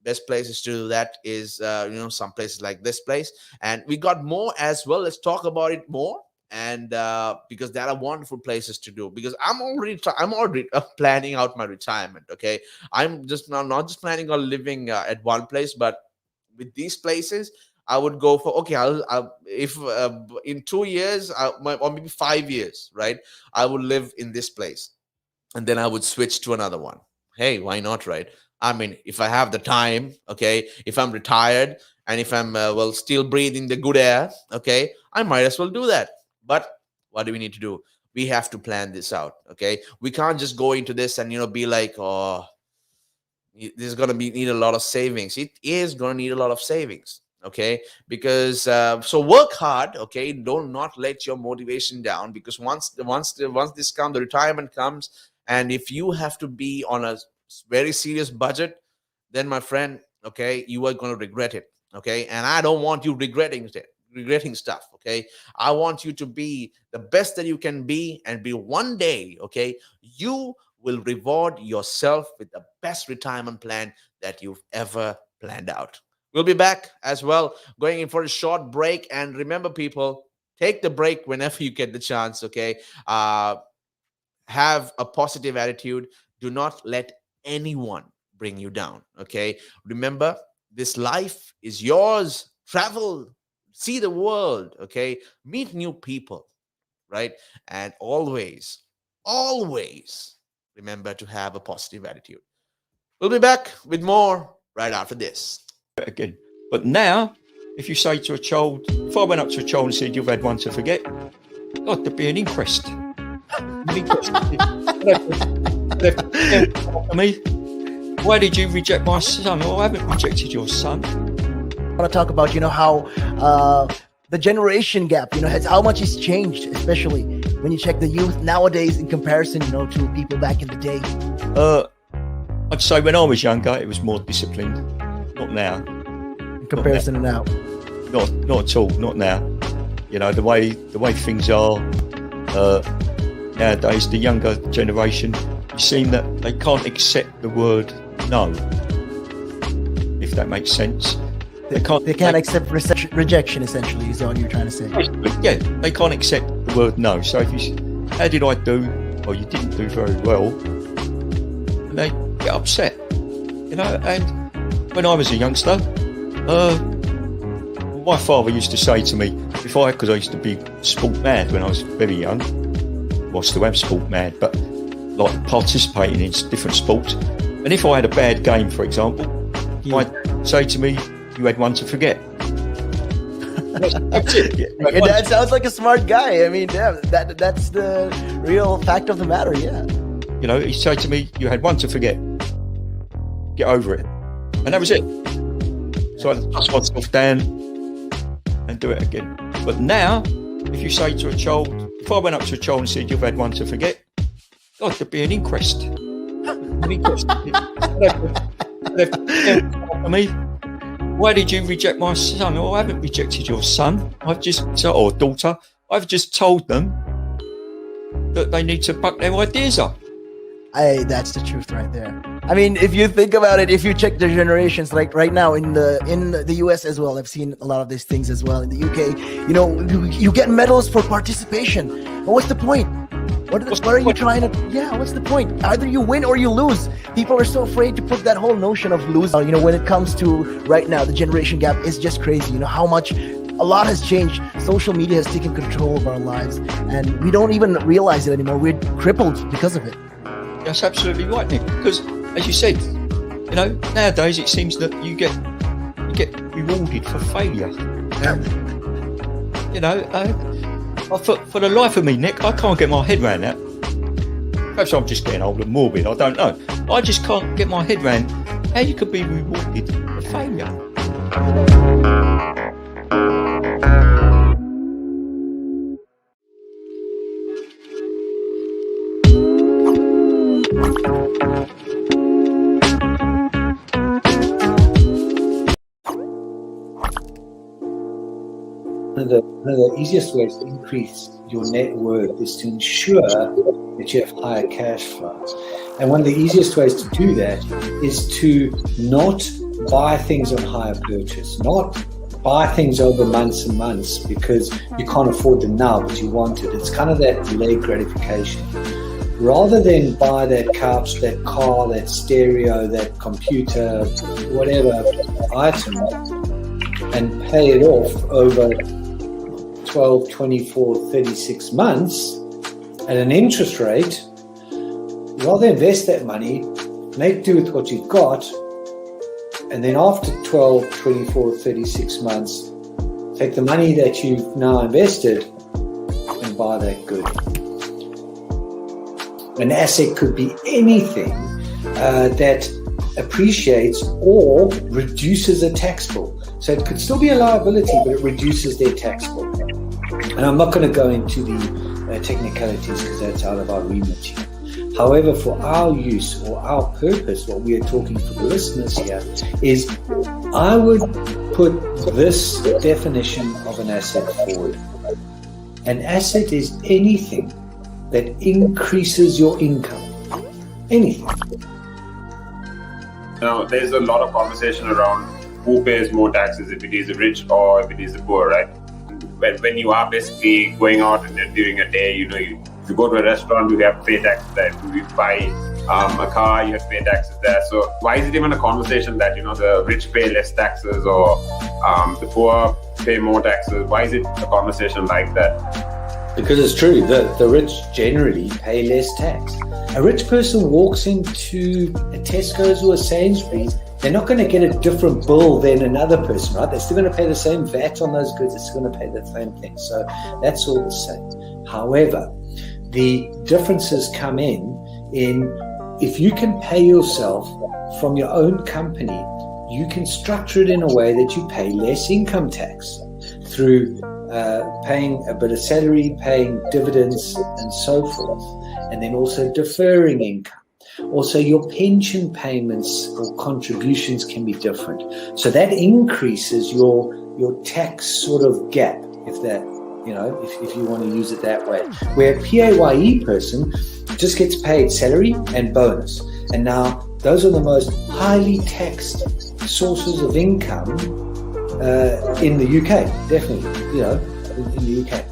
best places to do that is some places like this place. And we got more as well. Let's talk about it more. And because there are wonderful places to do, because I'm already planning out my retirement, okay? I'm just not just planning on living at one place, but with these places I would go for, okay, I'll if in 2 years, or maybe 5 years, right, I would live in this place, and then I would switch to another one. Hey, why not, right? I mean, if I have the time, okay, if I'm retired and if I'm still breathing the good air, okay, I might as well do that. But what do we need to do? We have to plan this out. Okay, we can't just go into this and be like, oh, this is going to be need a lot of savings. It is going to need a lot of savings. Okay, because so work hard. Okay, don't not let your motivation down, because once this comes, the retirement comes, and if you have to be on a very serious budget, then my friend, okay, you are going to regret it. Okay, and I don't want you regretting stuff. Okay, I want you to be the best that you can be, and be one day, okay, you will reward yourself with the best retirement plan that you've ever planned out. We'll be back as well, going in for a short break. And remember, people, take the break whenever you get the chance. Okay, have a positive attitude. Do not let anyone bring you down. Okay, remember, this life is yours. Travel, see the world. Okay, meet new people, right? And always remember to have a positive attitude. We'll be back with more right after this.
Again. But now, if you say to a child, if I went up to a child and said, you've had one to forget, God, there'd be an inquest. Me, why did you reject my son? Oh, I haven't rejected your son.
I want to talk about, how the generation gap, how much has changed, especially when you check the youth nowadays in comparison, to people back in the day.
I'd say when I was younger, it was more disciplined. Not now.
In comparison to now.
Not at all. Not now. The way things are nowadays, the younger generation, you seem that they can't accept the word no. If that makes sense. They can't
accept rejection, essentially, is all you're trying to say.
Yeah, they can't accept the word no. So if you say, how did I do? Or you didn't do very well, and they get upset, and when I was a youngster, my father used to say to me, because I used to be sport mad when I was very young, well, still am sport mad, but like participating in different sports, and if I had a bad game, for example, I'd say to me, you had one to forget. That's it.
Yeah, that sounds like a smart guy. I mean, yeah, that's the real fact of the matter, yeah.
He'd say to me, you had one to forget. Get over it. And that was it. So I'd dust myself down and do it again. But now, if you say to a child, if I went up to a child and said, you've had one to forget, God, there'd be an inquest. An inquest. Me, why did you reject my son? Oh, I haven't rejected your son. Or daughter. I've just told them that they need to buck their ideas up.
That's the truth right there. I mean, if you think about it, if you check the generations, like right now in the US as well, I've seen a lot of these things as well. In the UK, you get medals for participation. But what's the point? What are you trying to? Yeah, what's the point? Either you win or you lose. People are so afraid to put that whole notion of lose. When it comes to right now, the generation gap is just crazy. How much. A lot has changed. Social media has taken control of our lives, and we don't even realize it anymore. We're crippled because of it.
That's absolutely right, Nick. Because, as you said, nowadays it seems that you get rewarded for failure. For the life of me, Nick, I can't get my head around that. Perhaps I'm just getting old and morbid. I don't know. I just can't get my head around how you could be rewarded for failure.
One of the easiest ways to increase your net worth is to ensure that you have higher cash flows. And one of the easiest ways to do that is to not buy things on hire purchase, not buy things over months and months because you can't afford them now, but you want it. It's kind of that delayed gratification. Rather than buy that couch, that car, that stereo, that computer, whatever item, and pay it off over 12, 24, 36 months at an interest rate, rather invest that money, make do with what you've got, And then after 12, 24, 36 months, take the money that you've now invested and buy that good. An asset could be anything that appreciates or reduces a tax bill. So it could still be a liability, but it reduces their tax bill. And I'm not going to go into the technicalities because that's out of our remit here. However, for our use or our purpose, what we are talking for the listeners here is I would put this definition of an asset forward. An asset is anything that increases your income. Anything.
Now, there's a lot of conversation around who pays more taxes, if it is the rich or if it is the poor, right? When you are basically going out and during a day, if you go to a restaurant, you have to pay taxes there. If you buy a car, you have to pay taxes there. So why is it even a conversation that, the rich pay less taxes or the poor pay more taxes? Why is it a conversation like that?
Because it's true, the rich generally pay less tax. A rich person walks into a Tesco's or a Sainsbury's, they're not going to get a different bill than another person, right? They're still going to pay the same VAT on those goods. They're still going to pay the same thing. So that's all the same. However, the differences come in if you can pay yourself from your own company, you can structure it in a way that you pay less income tax through paying a bit of salary, paying dividends, and so forth, and then also deferring income. Also, your pension payments or contributions can be different. So that increases your tax sort of gap, if that, if you want to use it that way. Where a PAYE person just gets paid salary and bonus. And now those are the most highly taxed sources of income in the UK, definitely, in the UK.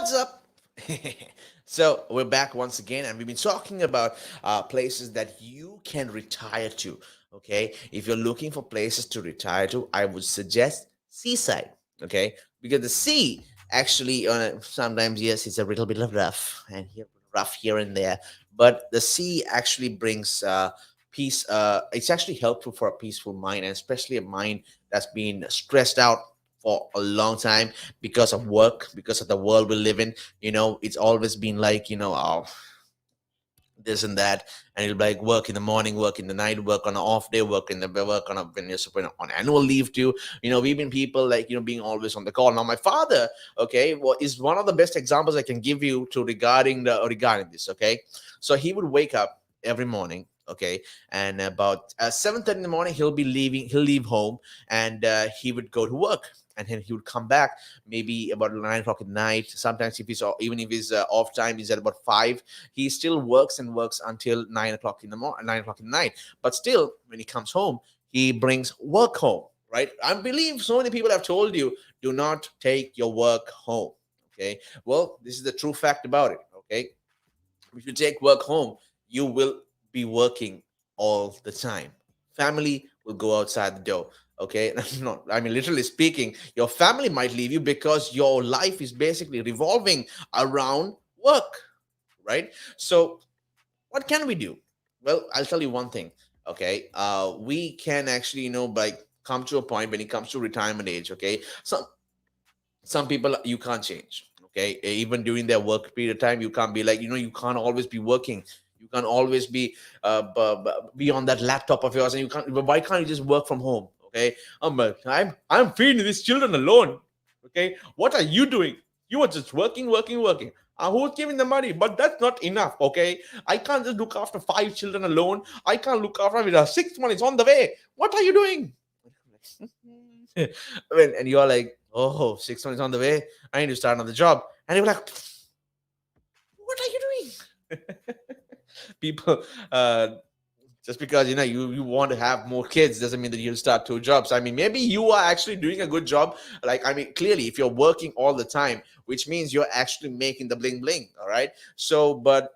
What's up? So we're back once again, and we've been talking about places that you can retire to. Okay, if you're looking for places to retire to, I would suggest seaside. Okay, because the sea Actually, sometimes yes, it's a little bit of rough and here, rough here and there, but the sea actually brings peace. It's actually helpful for a peaceful mind, and especially a mind that's been stressed out for a long time because of work, because of the world we live in. It's always been like, oh, this and that, and it'll be like work in the morning, work in the night, work on an off day, work on when on annual leave too. We've been people like, being always on the call. Now my father, okay, is one of the best examples I can give you to regarding this. Okay, so he would wake up every morning. Okay, and about 7:30 in the morning, he'll leave home, and he would go to work, and then he would come back maybe about 9 o'clock at night. Sometimes if he's even if he's off time, he's at about 5. He still works and works until 9 o'clock in the morning, 9 o'clock in the night. But still, when he comes home, he brings work home, right? I believe so many people have told you, do not take your work home. Okay, well, this is the true fact about it. Okay, if you take work home, you will be working all the time. Family will go outside the door. Okay, no, I mean, literally speaking, your family might leave you because your life is basically revolving around work, right? So what can we do? Well, I'll tell you one thing. Okay, we can actually, like, come to a point when it comes to retirement age. Okay, some people you can't change. Okay, even during their work period of time, you can't be like, you can't always be working. You can't always be on that laptop of yours, and you can't. Why can't you just work from home? Okay, I'm feeding these children alone. Okay, what are you doing? You are just working, working, working. Who's giving the money? But that's not enough. Okay, I can't just look after 5 children alone. I can't look after with a sixth one. It's on the way. What are you doing? And you're like, oh, 6 months on the way. I need to start another job. And you're like, what are you doing? People, just because you want to have more kids doesn't mean that you'll start 2 jobs. I mean, maybe you are actually doing a good job. Like, I mean, clearly, if you're working all the time, which means you're actually making the bling bling. All right. So, but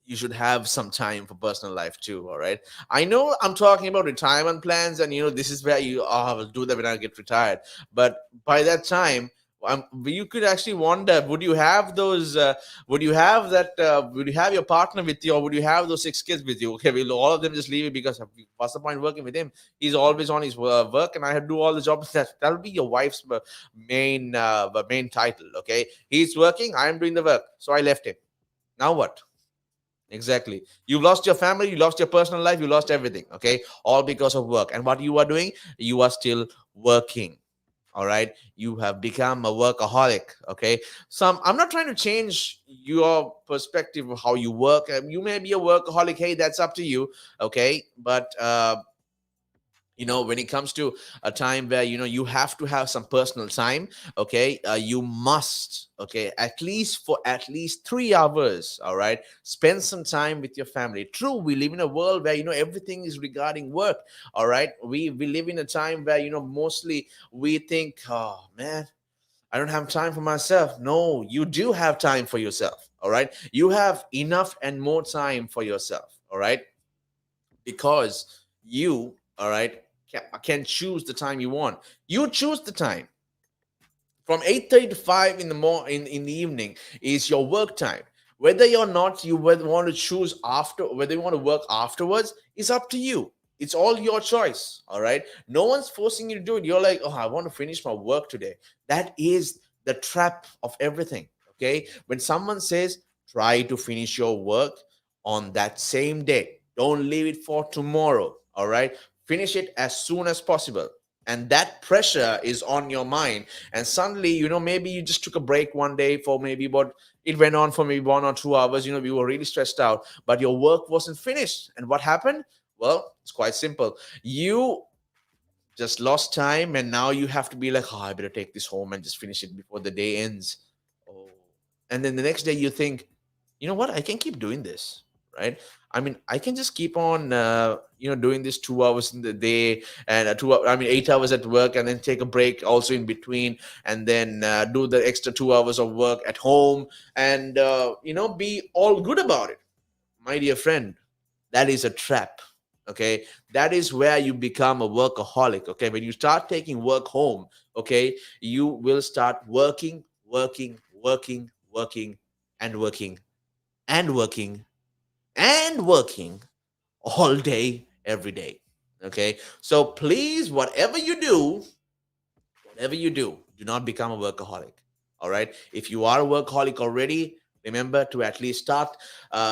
you should have some time for personal life too. All right, I know I'm talking about retirement plans, and this is where you, I will do that when I get retired. But by that time, you could actually wonder, would you have those would you have that would you have your partner with you, or would you have those 6 kids with you? Okay, will all of them just leave you because what's the point working with him? He's always on his work, and I have to do all the jobs. That'll be your wife's main title. Okay, he's working, I'm doing the work, so I left him. Now what? Exactly. You lost your family, you lost your personal life, you lost everything. Okay. All because of work. And what you are doing, you are still working. All right. You have become a workaholic. Okay. I'm not trying to change your perspective of how you work. You may be a workaholic. Hey, that's up to you. Okay. But when it comes to a time where you have to have some personal time. Okay, you must, okay, at least for at least 3 hours, all right, spend some time with your family. True, we live in a world where everything is regarding work. All right, we live in a time where mostly we think, oh man, I don't have time for myself. No, you do have time for yourself. All right, you have enough and more time for yourself. All right, because you, all right, can choose the time you want. You choose the time. From 8:30 to 5 in the in the evening is your work time. Whether or not you want to choose after, whether you want to work afterwards, is up to you. It's all your choice. All right, no one's forcing you to do it. You're like, oh, I want to finish my work today. That is the trap of everything. Okay, when someone says try to finish your work on that same day, don't leave it for tomorrow. All right, finish it as soon as possible. And that pressure is on your mind, and suddenly, maybe you just took a break one day for maybe what it went on for maybe 1 or 2 hours. We were really stressed out, but your work wasn't finished. And what happened? Well, it's quite simple. You just lost time, and now you have to be like, oh, I better take this home and just finish it before the day ends. Oh, and then the next day you think, you know what, I can keep doing this, right? I mean, I can just keep on doing this 2 hours in the day, and 8 hours at work, and then take a break also in between, and then do the extra 2 hours of work at home, and be all good about it. My dear friend, that is a trap. Okay, that is where you become a workaholic. Okay, when you start taking work home, okay, you will start working working, working, working, and working, and working, and working all day, every day. Okay. So please, whatever you do not become a workaholic. All right. If you are a workaholic already, remember to at least start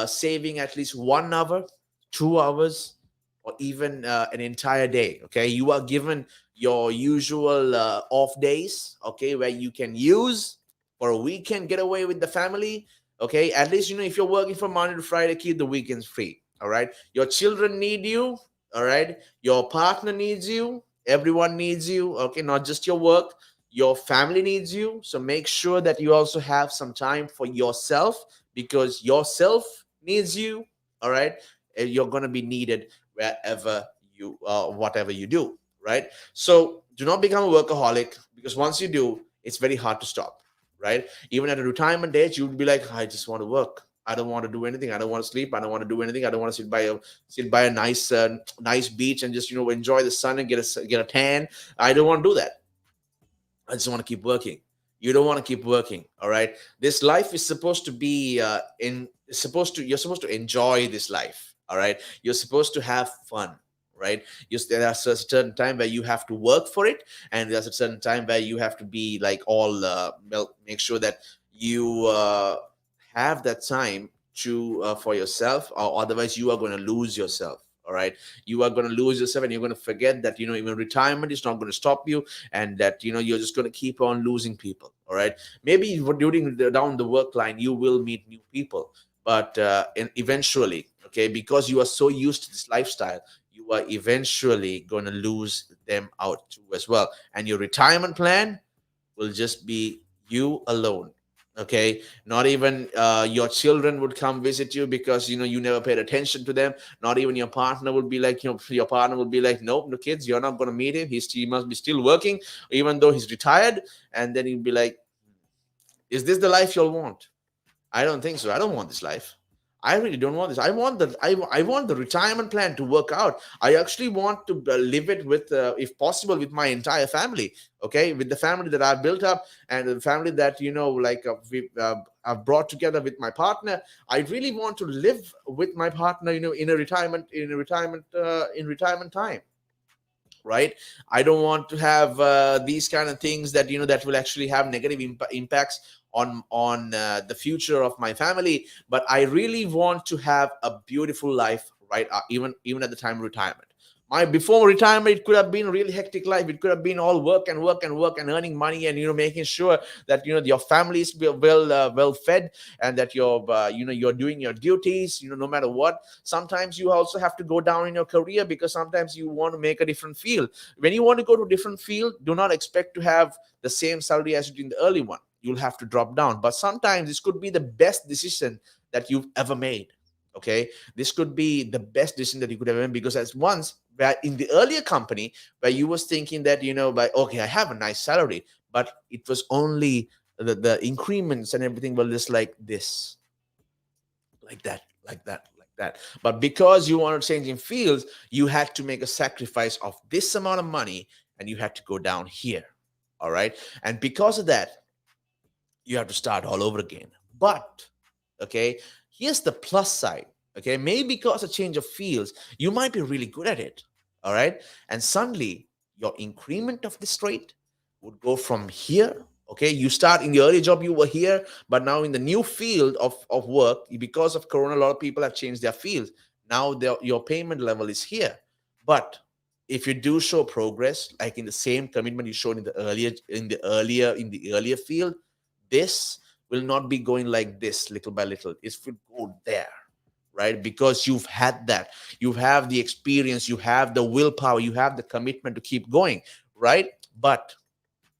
saving at least 1 hour, 2 hours, or even an entire day. Okay. You are given your usual off days, okay, where you can use for a weekend getaway with the family. Okay. At least, if you're working from Monday to Friday, keep the weekends free. All right. Your children need you. All right. Your partner needs you. Everyone needs you. Okay. Not just your work. Your family needs you. So make sure that you also have some time for yourself, because yourself needs you. All right. And you're going to be needed wherever whatever you do. Right. So do not become a workaholic, because once you do, it's very hard to stop. Right. Even at a retirement age, you'll be like, I just want to work. I don't want to do anything. I don't want to sleep. I don't want to do anything. I don't want to sit by a nice beach and just enjoy the sun and get a tan. I don't want to do that. I just want to keep working. You don't want to keep working. All right. This life is supposed to be you're supposed to enjoy this life. All right. You're supposed to have fun. Right. There's a certain time where you have to work for it, and there's a certain time where you have to be like all well, make sure that you have that time to for yourself, or otherwise you are going to lose yourself. All right. You are going to lose yourself, and you're going to forget that even retirement is not going to stop you, and that you're just going to keep on losing people. All right. Maybe down the work line you will meet new people, but eventually, okay, because you are so used to this lifestyle, you are eventually going to lose them out too as well, and your retirement plan will just be you alone. Okay. Not even your children would come visit you, because you never paid attention to them. Not even your partner would be like, your partner would be like, nope, no, kids, you're not going to meet him. He must be still working even though he's retired. And then he'd be like, is this the life you'll want? I don't think so. I don't want this life. I really don't want this. I want the retirement plan to work out. I actually want to live it with, if possible, with my entire family. Okay, with the family that I've built up, and the family that I've brought together with my partner. I really want to live with my partner, in retirement time. Right. I don't want to have these kind of things that will actually have negative impacts on the future of my family. But I really want to have a beautiful life, right, even at the time of retirement. My before retirement, it could have been a really hectic life. It could have been all work and work and work and earning money, and making sure that your family is well fed, and that you're doing your duties, no matter what. Sometimes you also have to go down in your career, because sometimes you want to make a different field. When you want to go to a different field, do not expect to have the same salary as you did in the early one. You'll have to drop down, but sometimes this could be the best decision that you've ever made. Okay. This could be the best decision that you could ever make, because as once, where in the earlier company, where you was thinking that by, okay, I have a nice salary, but it was only the increments and everything were just like this, like that, like that, like that. But because you wanted to change in fields, you had to make a sacrifice of this amount of money, and you had to go down here. All right. And because of that, you have to start all over again. But okay, here's the plus side. Okay, maybe because a change of fields, you might be really good at it. All right. And suddenly your increment of this rate would go from here. Okay, you start in the early job, you were here, but now in the new field of work, because of corona, a lot of people have changed their fields. Now your payment level is here. But if you do show progress, like in the same commitment you showed in the earlier field, this will not be going like this little by little. It will go there, right? Because you have the experience, you have the willpower, you have the commitment to keep going, right? But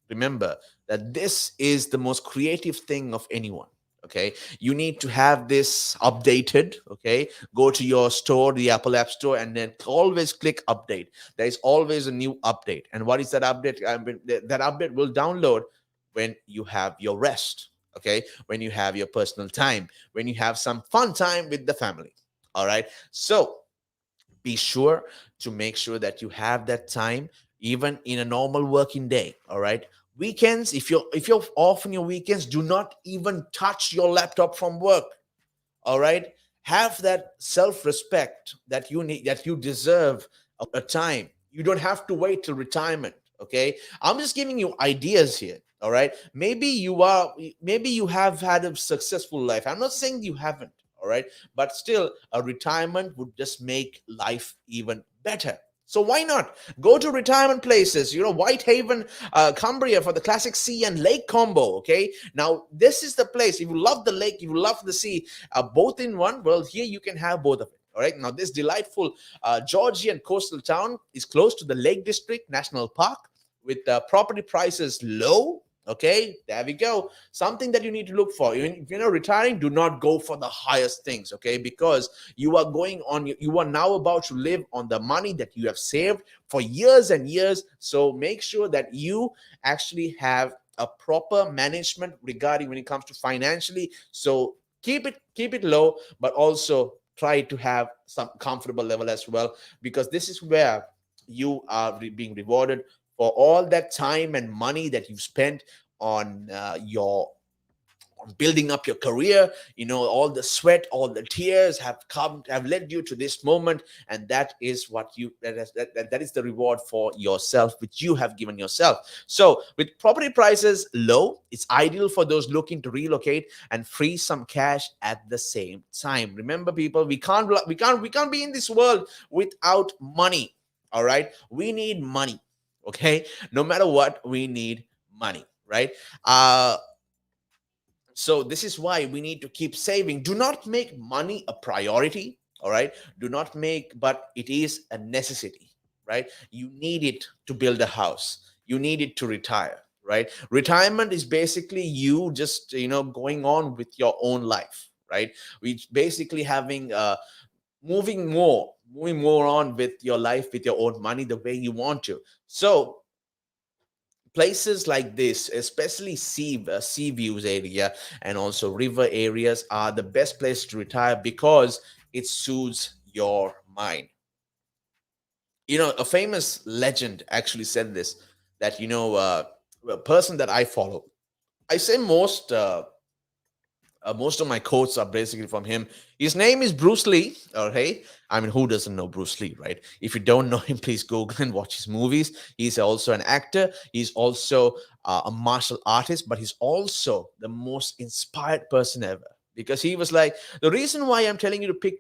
remember that this is the most creative thing of anyone. Okay, you need to have this updated. Okay, go to your store, the Apple App Store, and then always click update. There is always a new update. And what is that update? That update will download when you have your rest. Okay, when you have your personal time, when you have some fun time with the family. All right, so be sure to make sure that you have that time, even in a normal working day. All right, Weekends, if you're off on your weekends, do not even touch your laptop from work. All right, have that self-respect that you need, that you deserve a time. You don't have to wait till retirement. Okay, I'm just giving you ideas here. All right, maybe you have had a successful life. I'm not saying you haven't. All right, but still, a retirement would just make life even better. So why not go to retirement places? Whitehaven, Cumbria for the classic sea and lake combo. Okay, now this is the place. If you love the lake, if you love the sea, both in one, well, here you can have both of it. All right, now this delightful Georgian coastal town is close to the Lake District National Park, with property prices low. Okay, there we go. Something that you need to look for. If you're retiring, do not go for the highest things. Okay, because you are now about to live on the money that you have saved for years and years. So make sure that you actually have a proper management regarding when it comes to financially. So keep it low, but also try to have some comfortable level as well, because this is where you are being rewarded for all that time and money that you've spent on your on building up your career. All the sweat, all the tears have led you to this moment, and that is that is the reward for yourself, which you have given yourself. So with property prices low, it's ideal for those looking to relocate and free some cash at the same time. Remember, people, we can't be in this world without money. All right, we need money. Okay, no matter what, we need money, right? So this is why we need to keep saving. Do not make money a priority. All right, do not make, but it is a necessity, right? You need it to build a house, you need it to retire, right? Retirement is basically you just going on with your own life, right? We basically having moving more on with your life, with your own money, the way you want to. So places like this, especially sea views area and also river areas, are the best place to retire because it soothes your mind. A famous legend actually said this, that a person that I follow, I say most of my quotes are basically from him. His name is Bruce Lee. Okay, I mean, who doesn't know Bruce Lee, right? If you don't know him, please Google and watch his movies. He's also an actor. He's also a martial artist, but he's also the most inspired person ever. Because he was like, the reason why I'm telling you to pick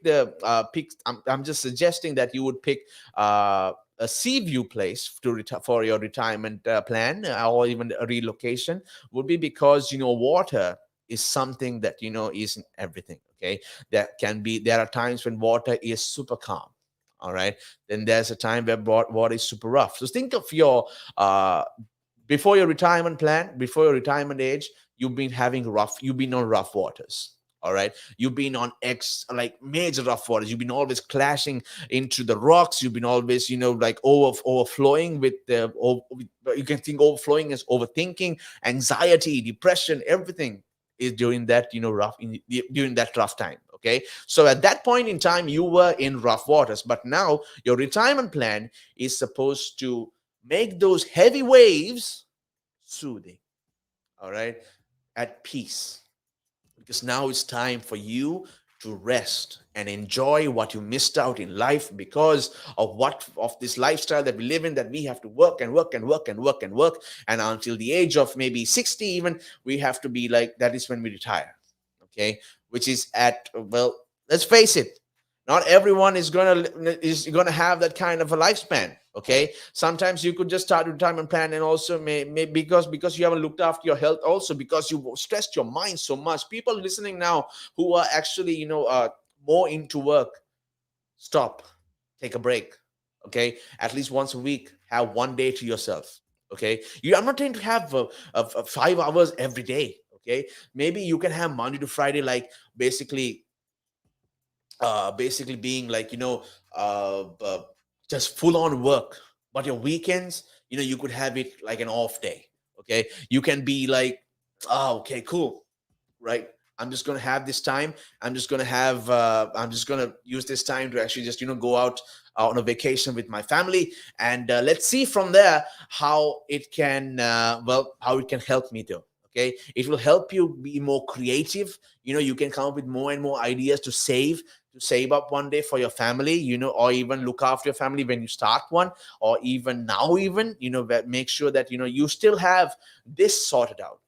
I'm just suggesting that you would pick a sea view place for your retirement plan, or even a relocation, would be because water is something that isn't everything. Okay, there are times when water is super calm. All right, then there's a time where water is super rough. So think of your before your retirement plan, before your retirement age, you've been on rough waters. All right, you've been on like major rough waters. You've been always clashing into the rocks. You've been always like overflowing with you can think overflowing as overthinking, anxiety, depression, everything is during that during that rough time. Okay, so at that point in time you were in rough waters, but now your retirement plan is supposed to make those heavy waves soothing. All right, at peace, because now it's time for you to rest and enjoy what you missed out in life because of this lifestyle that we live in, that we have to work and work and work and work and work, and until the age of maybe 60 even, we have to be like, that is when we retire. Okay, which is at, well, let's face it, not everyone is gonna have that kind of a lifespan. Okay, sometimes you could just start a retirement plan, and also may because you haven't looked after your health, also because you stressed your mind so much. People listening now who are actually more into work, stop, take a break. Okay, at least once a week, have one day to yourself. Okay, I'm not trying to have 5 hours every day. Okay, maybe you can have Monday to Friday, like basically being like just full on work, but your weekends, you could have it like an off day. Okay, you can be like, oh, okay, cool, right? I'm just going to have this time. I'm just going to use this time to actually just, go out on a vacation with my family. And let's see from there how it can, how it can help me too. Okay. It will help you be more creative. You can come up with more and more ideas to save up one day for your family, or even look after your family when you start one, or even now, even, make sure that, you still have this sorted out.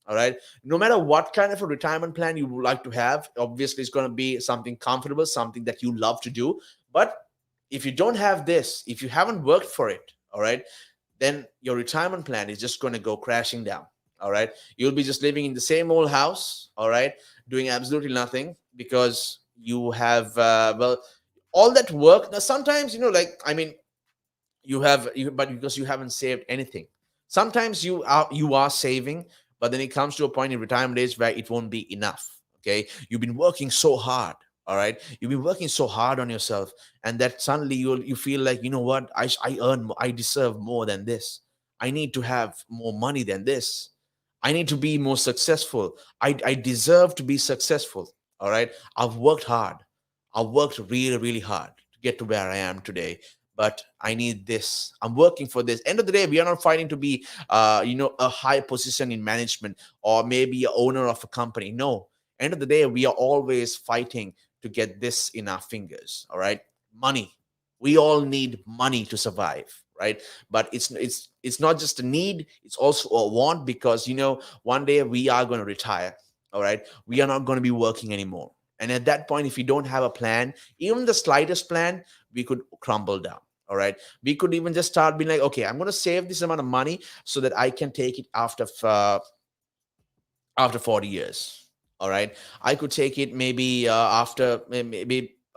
All right. No matter what kind of a retirement plan you would like to have, obviously it's going to be something comfortable, something that you love to do. But if you don't have this, if you haven't worked for it, all right, then your retirement plan is just going to go crashing down. All right. You'll be just living in the same old house. All right. Doing absolutely nothing because you have, all that work. Now, sometimes, but because you haven't saved anything. Sometimes you are saving, but then it comes to a point in retirement age where it won't be enough. Okay, you've been working so hard. All right, you've been working so hard on yourself, and that suddenly you feel like, what, I deserve more than this. I need to have more money than this. I need to be more successful. I deserve to be successful. All right, I've worked hard. I've worked really, really hard to get to where I am today, but I need this. I'm working for this. End of the day, we are not fighting to be, a high position in management or maybe a owner of a company. No, end of the day, we are always fighting to get this in our fingers. All right, money. We all need money to survive, right? But it's not just a need; it's also a want, because one day we are going to retire. All right, we are not going to be working anymore. And at that point, if you don't have a plan, even the slightest plan, we could crumble down. All right, we could even just start being like, okay, I'm going to save this amount of money so that I can take it after 40 years. All right, I could take it maybe after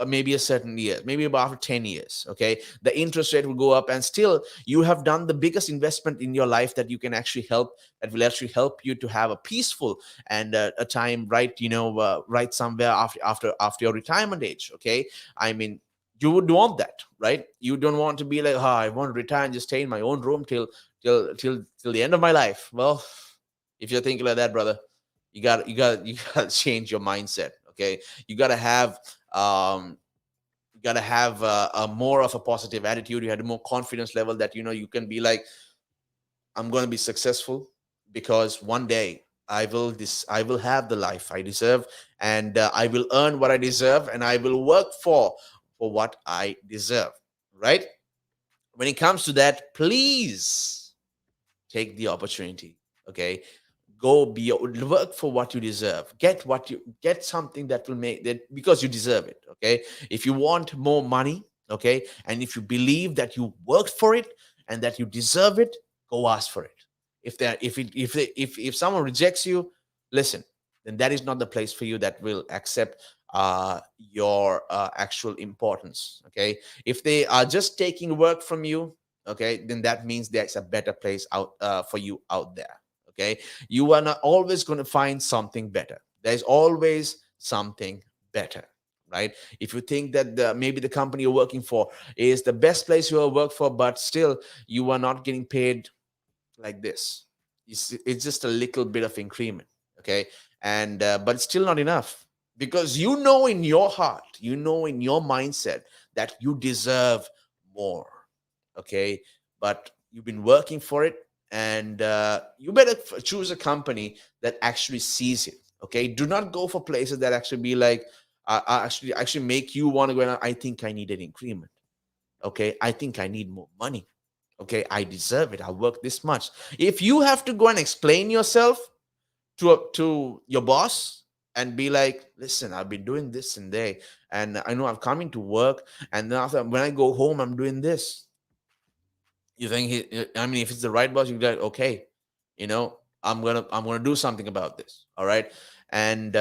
maybe a certain year, maybe about after 10 years. Okay, the interest rate will go up, and still you have done the biggest investment in your life that you can actually help that will actually help you to have a peaceful and a time, right, right somewhere after your retirement age. Okay, I mean, you would want that, right? You don't want to be like, I want to retire and just stay in my own room till the end of my life. Well, if you're thinking like that, brother, you got to change your mindset. Okay, you got to have um a more of a positive attitude. You had a more confidence level that you can be like, I'm going to be successful because one day I will have the life I deserve, and I will earn what I deserve, and I will work for what I deserve, right? When it comes to that, please take the opportunity. Okay, go be work for what you deserve. Get something that will make that, because you deserve it. Okay, if you want more money, okay, and if you believe that you worked for it and that you deserve it, go ask for it. If someone rejects you, listen, then that is not the place for you that will accept your actual importance. Okay, if they are just taking work from you, okay, then that means there's a better place out for you out there. Okay, you are not always going to find something better. There's always something better, right? If you think that maybe the company you're working for is the best place you will work for, but still you are not getting paid like this, it's just a little bit of increment. Okay, and but it's still not enough, because in your heart, in your mindset, that you deserve more. Okay, but you've been working for it, and you better choose a company that actually sees it. Okay, do not go for places that actually be like, actually make you want to go, and I think I need an increment. Okay, I think I need more money. Okay, I deserve it. I work this much. If you have to go and explain yourself to your boss and be like, listen, I've been doing this and day, and I know I'm coming to work, and then after, when I go home, I'm doing this. You think I mean, if it's the right boss, you're like, okay, I'm gonna do something about this. All right, and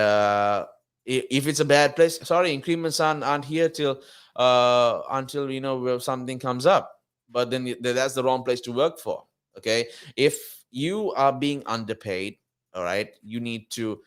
if it's a bad place, sorry, increments aren't here till until where something comes up. But then that's the wrong place to work for. Okay, if you are being underpaid, all right, you need to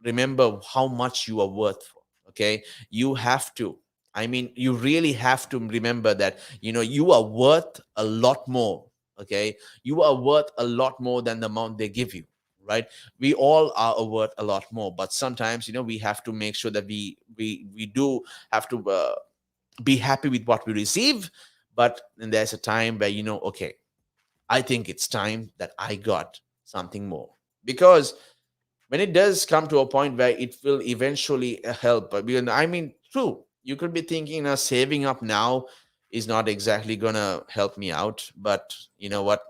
remember how much you are worth for. Okay, you have to, I mean, you really have to remember that you are worth a lot more. Okay, you are worth a lot more than the amount they give you. right? We all are worth a lot more, but sometimes, we have to make sure that we do have to be happy with what we receive. But then there's a time where, okay, I think it's time that I got something more. Because when it does come to a point where it will eventually help, I mean, true, you could be thinking, saving up now is not exactly gonna help me out, but you know what,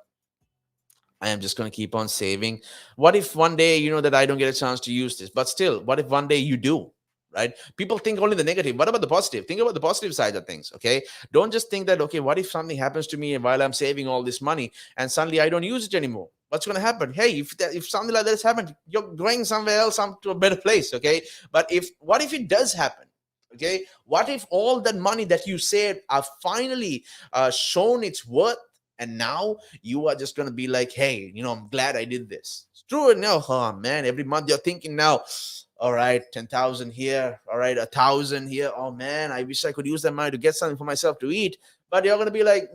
I am just going to keep on saving. What if one day, that I don't get a chance to use this? But still, what if one day you do? Right? People think only the negative. What about the positive? Think about the positive side of things. Okay. Don't just think that, okay, what if something happens to me while I'm saving all this money and suddenly I don't use it anymore? What's going to happen? Hey, if something like that has happened, you're going somewhere else, to a better place. Okay. But what if it does happen? Okay. What if all that money that you saved are finally shown its worth? And now you are just going to be like, hey, I'm glad I did this. It's true. No, oh man, every month you're thinking now, all right, 10,000 here. All right, 1,000 here. Oh man, I wish I could use that money to get something for myself to eat. But you're going to be like,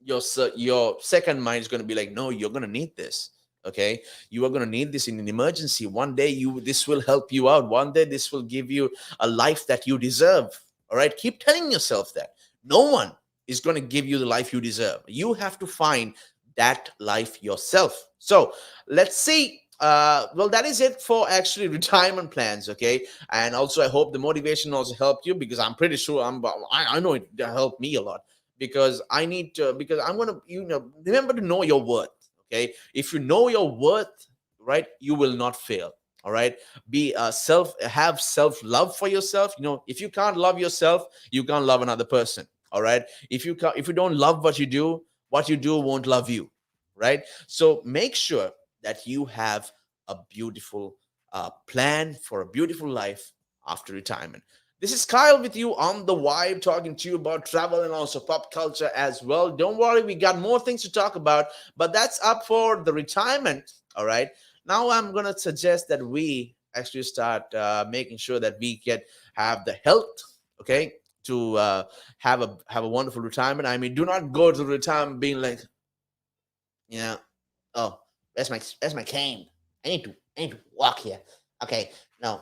your second mind is going to be like, no, you're going to need this. Okay, you are going to need this in an emergency. One day this will help you out. One day this will give you a life that you deserve. All right, keep telling yourself that. No one is going to give you the life you deserve. You have to find that life yourself. So let's see. Well, that is it for actually retirement plans. Okay. And also I hope the motivation also helped you, because I'm pretty sure I know it helped me a lot, because I need to, because I'm going to, remember to know your worth. Okay. If you know your worth, right, you will not fail. All right. Have self-love for yourself. If you can't love yourself, you can't love another person. All right. If you don't love what you do won't love you. Right. So make sure that you have a beautiful plan for a beautiful life after retirement. This is Kyle with you on The Vibe, talking to you about travel and also pop culture as well. Don't worry, we got more things to talk about, but that's up for the retirement. All right. Now I'm going to suggest that we actually start making sure that we have the health. Okay. To have a wonderful retirement. I mean, do not go to retirement being like, oh, that's my cane. I need to walk here. Okay, no.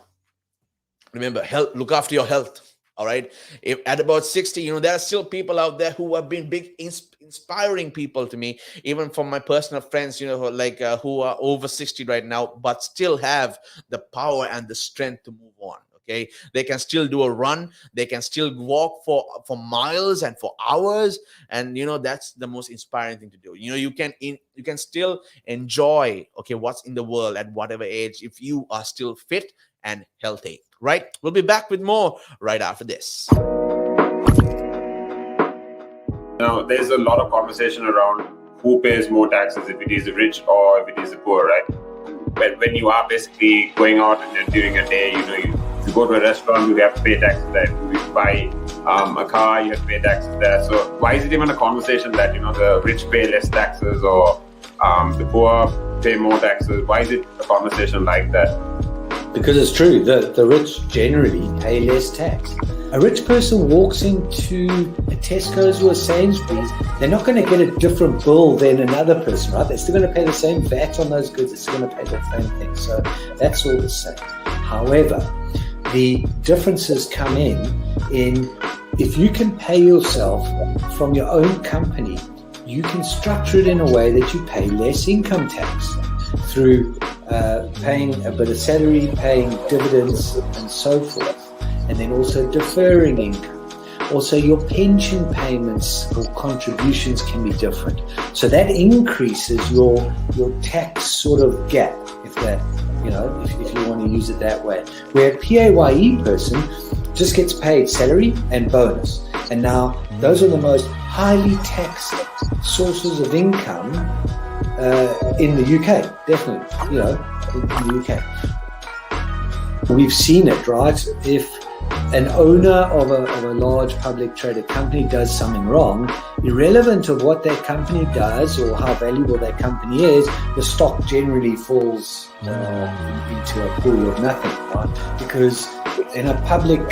Remember, health. Look after your health. All right. If at about 60, there are still people out there who have been big inspiring people to me, even from my personal friends, who are over 60 right now, but still have the power and the strength to move on. Okay, they can still do a run. They can still walk for miles and for hours, and that's the most inspiring thing to do. You can still enjoy what's in the world at whatever age if you are still fit and healthy. Right? We'll be back with more right after this.
Now, there's a lot of conversation around who pays more taxes, if it is the rich or if it is the poor, right? When you are basically going out and during a day, you go to a restaurant, you have to pay taxes there. If you buy a car, you have to pay taxes there. So why is it even a conversation that, the rich pay less taxes or the poor pay more taxes? Why is it a conversation like that?
Because it's true that the rich generally pay less tax. A rich person walks into a Tesco's or a Sainsbury's, they're not going to get a different bill than another person, right? They're still going to pay the same VAT on those goods. They're still going to pay the same thing. So that's all the same. However, the differences come in if you can pay yourself from your own company, you can structure it in a way that you pay less income tax through paying a bit of salary, paying dividends and so forth, and then also deferring income. Also, your pension payments or contributions can be different. So that increases your tax sort of gap, if you want to use it that way. Where a PAYE person just gets paid salary and bonus. And now those are the most highly taxed sources of income in the UK, definitely, in the UK. We've seen it, right? If an owner of a large public traded company does something wrong, irrelevant of what that company does or how valuable that company is, the stock generally falls into a pool of nothing, right? Because in a public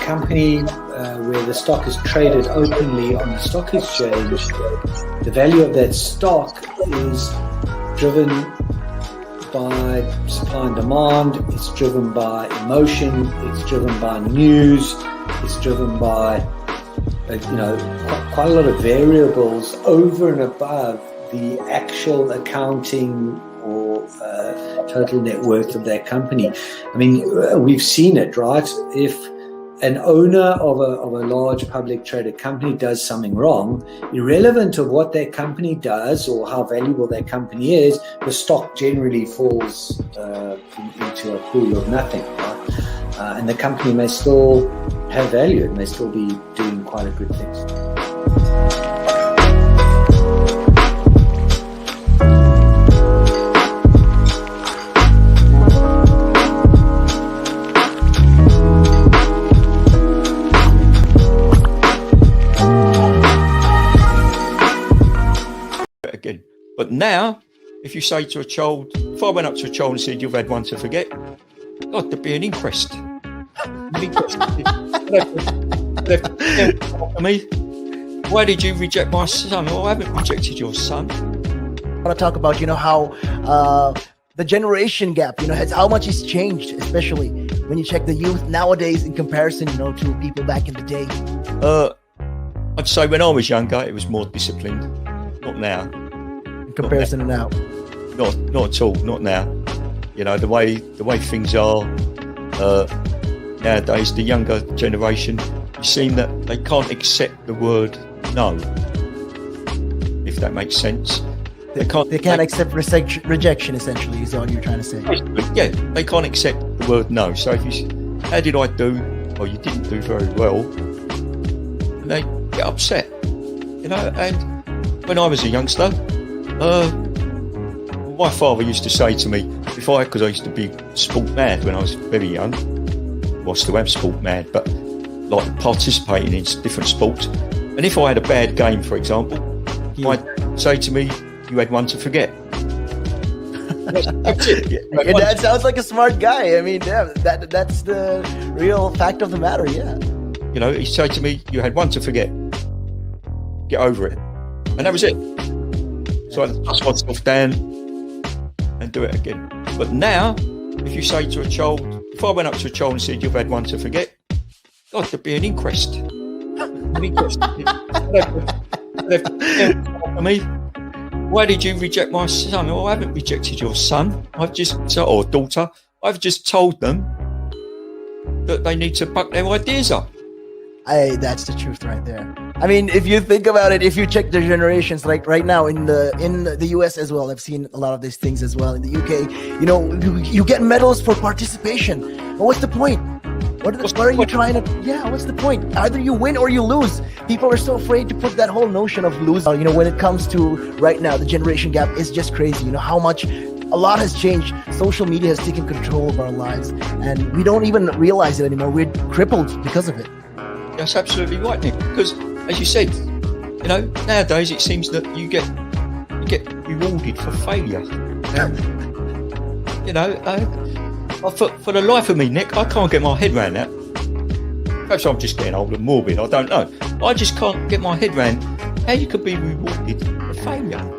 company where the stock is traded openly on the stock exchange, the value of that stock is driven by supply and demand, it's driven by emotion, it's driven by news, it's driven by quite a lot of variables over and above the actual accounting or total net worth of their company. I mean, we've seen it, right? If an owner of a large public traded company does something wrong, irrelevant of what their company does or how valuable their company is, the stock generally falls into a pool of nothing, right? And the company may still have value, it may still be doing quite a good things.
Again. But now, if you say to a child, if I went up to a child and said, you've had one to forget, God, there'd be an inquest. Me, why did you reject my son? Oh, I haven't rejected your son.
I want to talk about, how the generation gap, how much has changed, especially when you check the youth nowadays in comparison, to people back in the day.
I'd say when I was younger, it was more disciplined. Not now.
In comparison to now.
Not at all. Not now. The way things are nowadays, the younger generation, you seem that they can't accept the word no. If that makes sense. They can't
accept rejection, essentially, is all you're trying to say.
Yeah, they can't accept the word no. So if you, how did I do? Or you didn't do very well, and they get upset. And when I was a youngster, my father used to say to me, because I used to be sport mad when I was very young, well, I still am sport mad, but like participating in different sports. And if I had a bad game, for example, he might say to me, you had one to forget. That's it.
Your dad sounds like a smart guy. I mean, yeah, that's the real fact of the matter, yeah.
He'd say to me, you had one to forget. Get over it. And that was it. So I dust myself down and do it again. But now, if you say to a child, if I went up to a child and said, you've had one to forget, God, there'd be an inquest. An inquest. Me, why did you reject my son? Oh, I haven't rejected your son. Or daughter. I've just told them that they need to buck their ideas up.
That's the truth right there. I mean, if you think about it, if you check the generations, like right now in the US as well, I've seen a lot of these things as well. In the UK, you get medals for participation. But what's the point? What are you trying to? Yeah, what's the point? Either you win or you lose. People are so afraid to put that whole notion of losing. When it comes to right now, the generation gap is just crazy. How much. A lot has changed. Social media has taken control of our lives, and we don't even realize it anymore. We're crippled because of it.
That's absolutely right, Nick. Because, as you said, nowadays it seems that you get rewarded for failure. For the life of me, Nick, I can't get my head around that. Perhaps I'm just getting old and morbid. I don't know. I just can't get my head around how you could be rewarded for failure.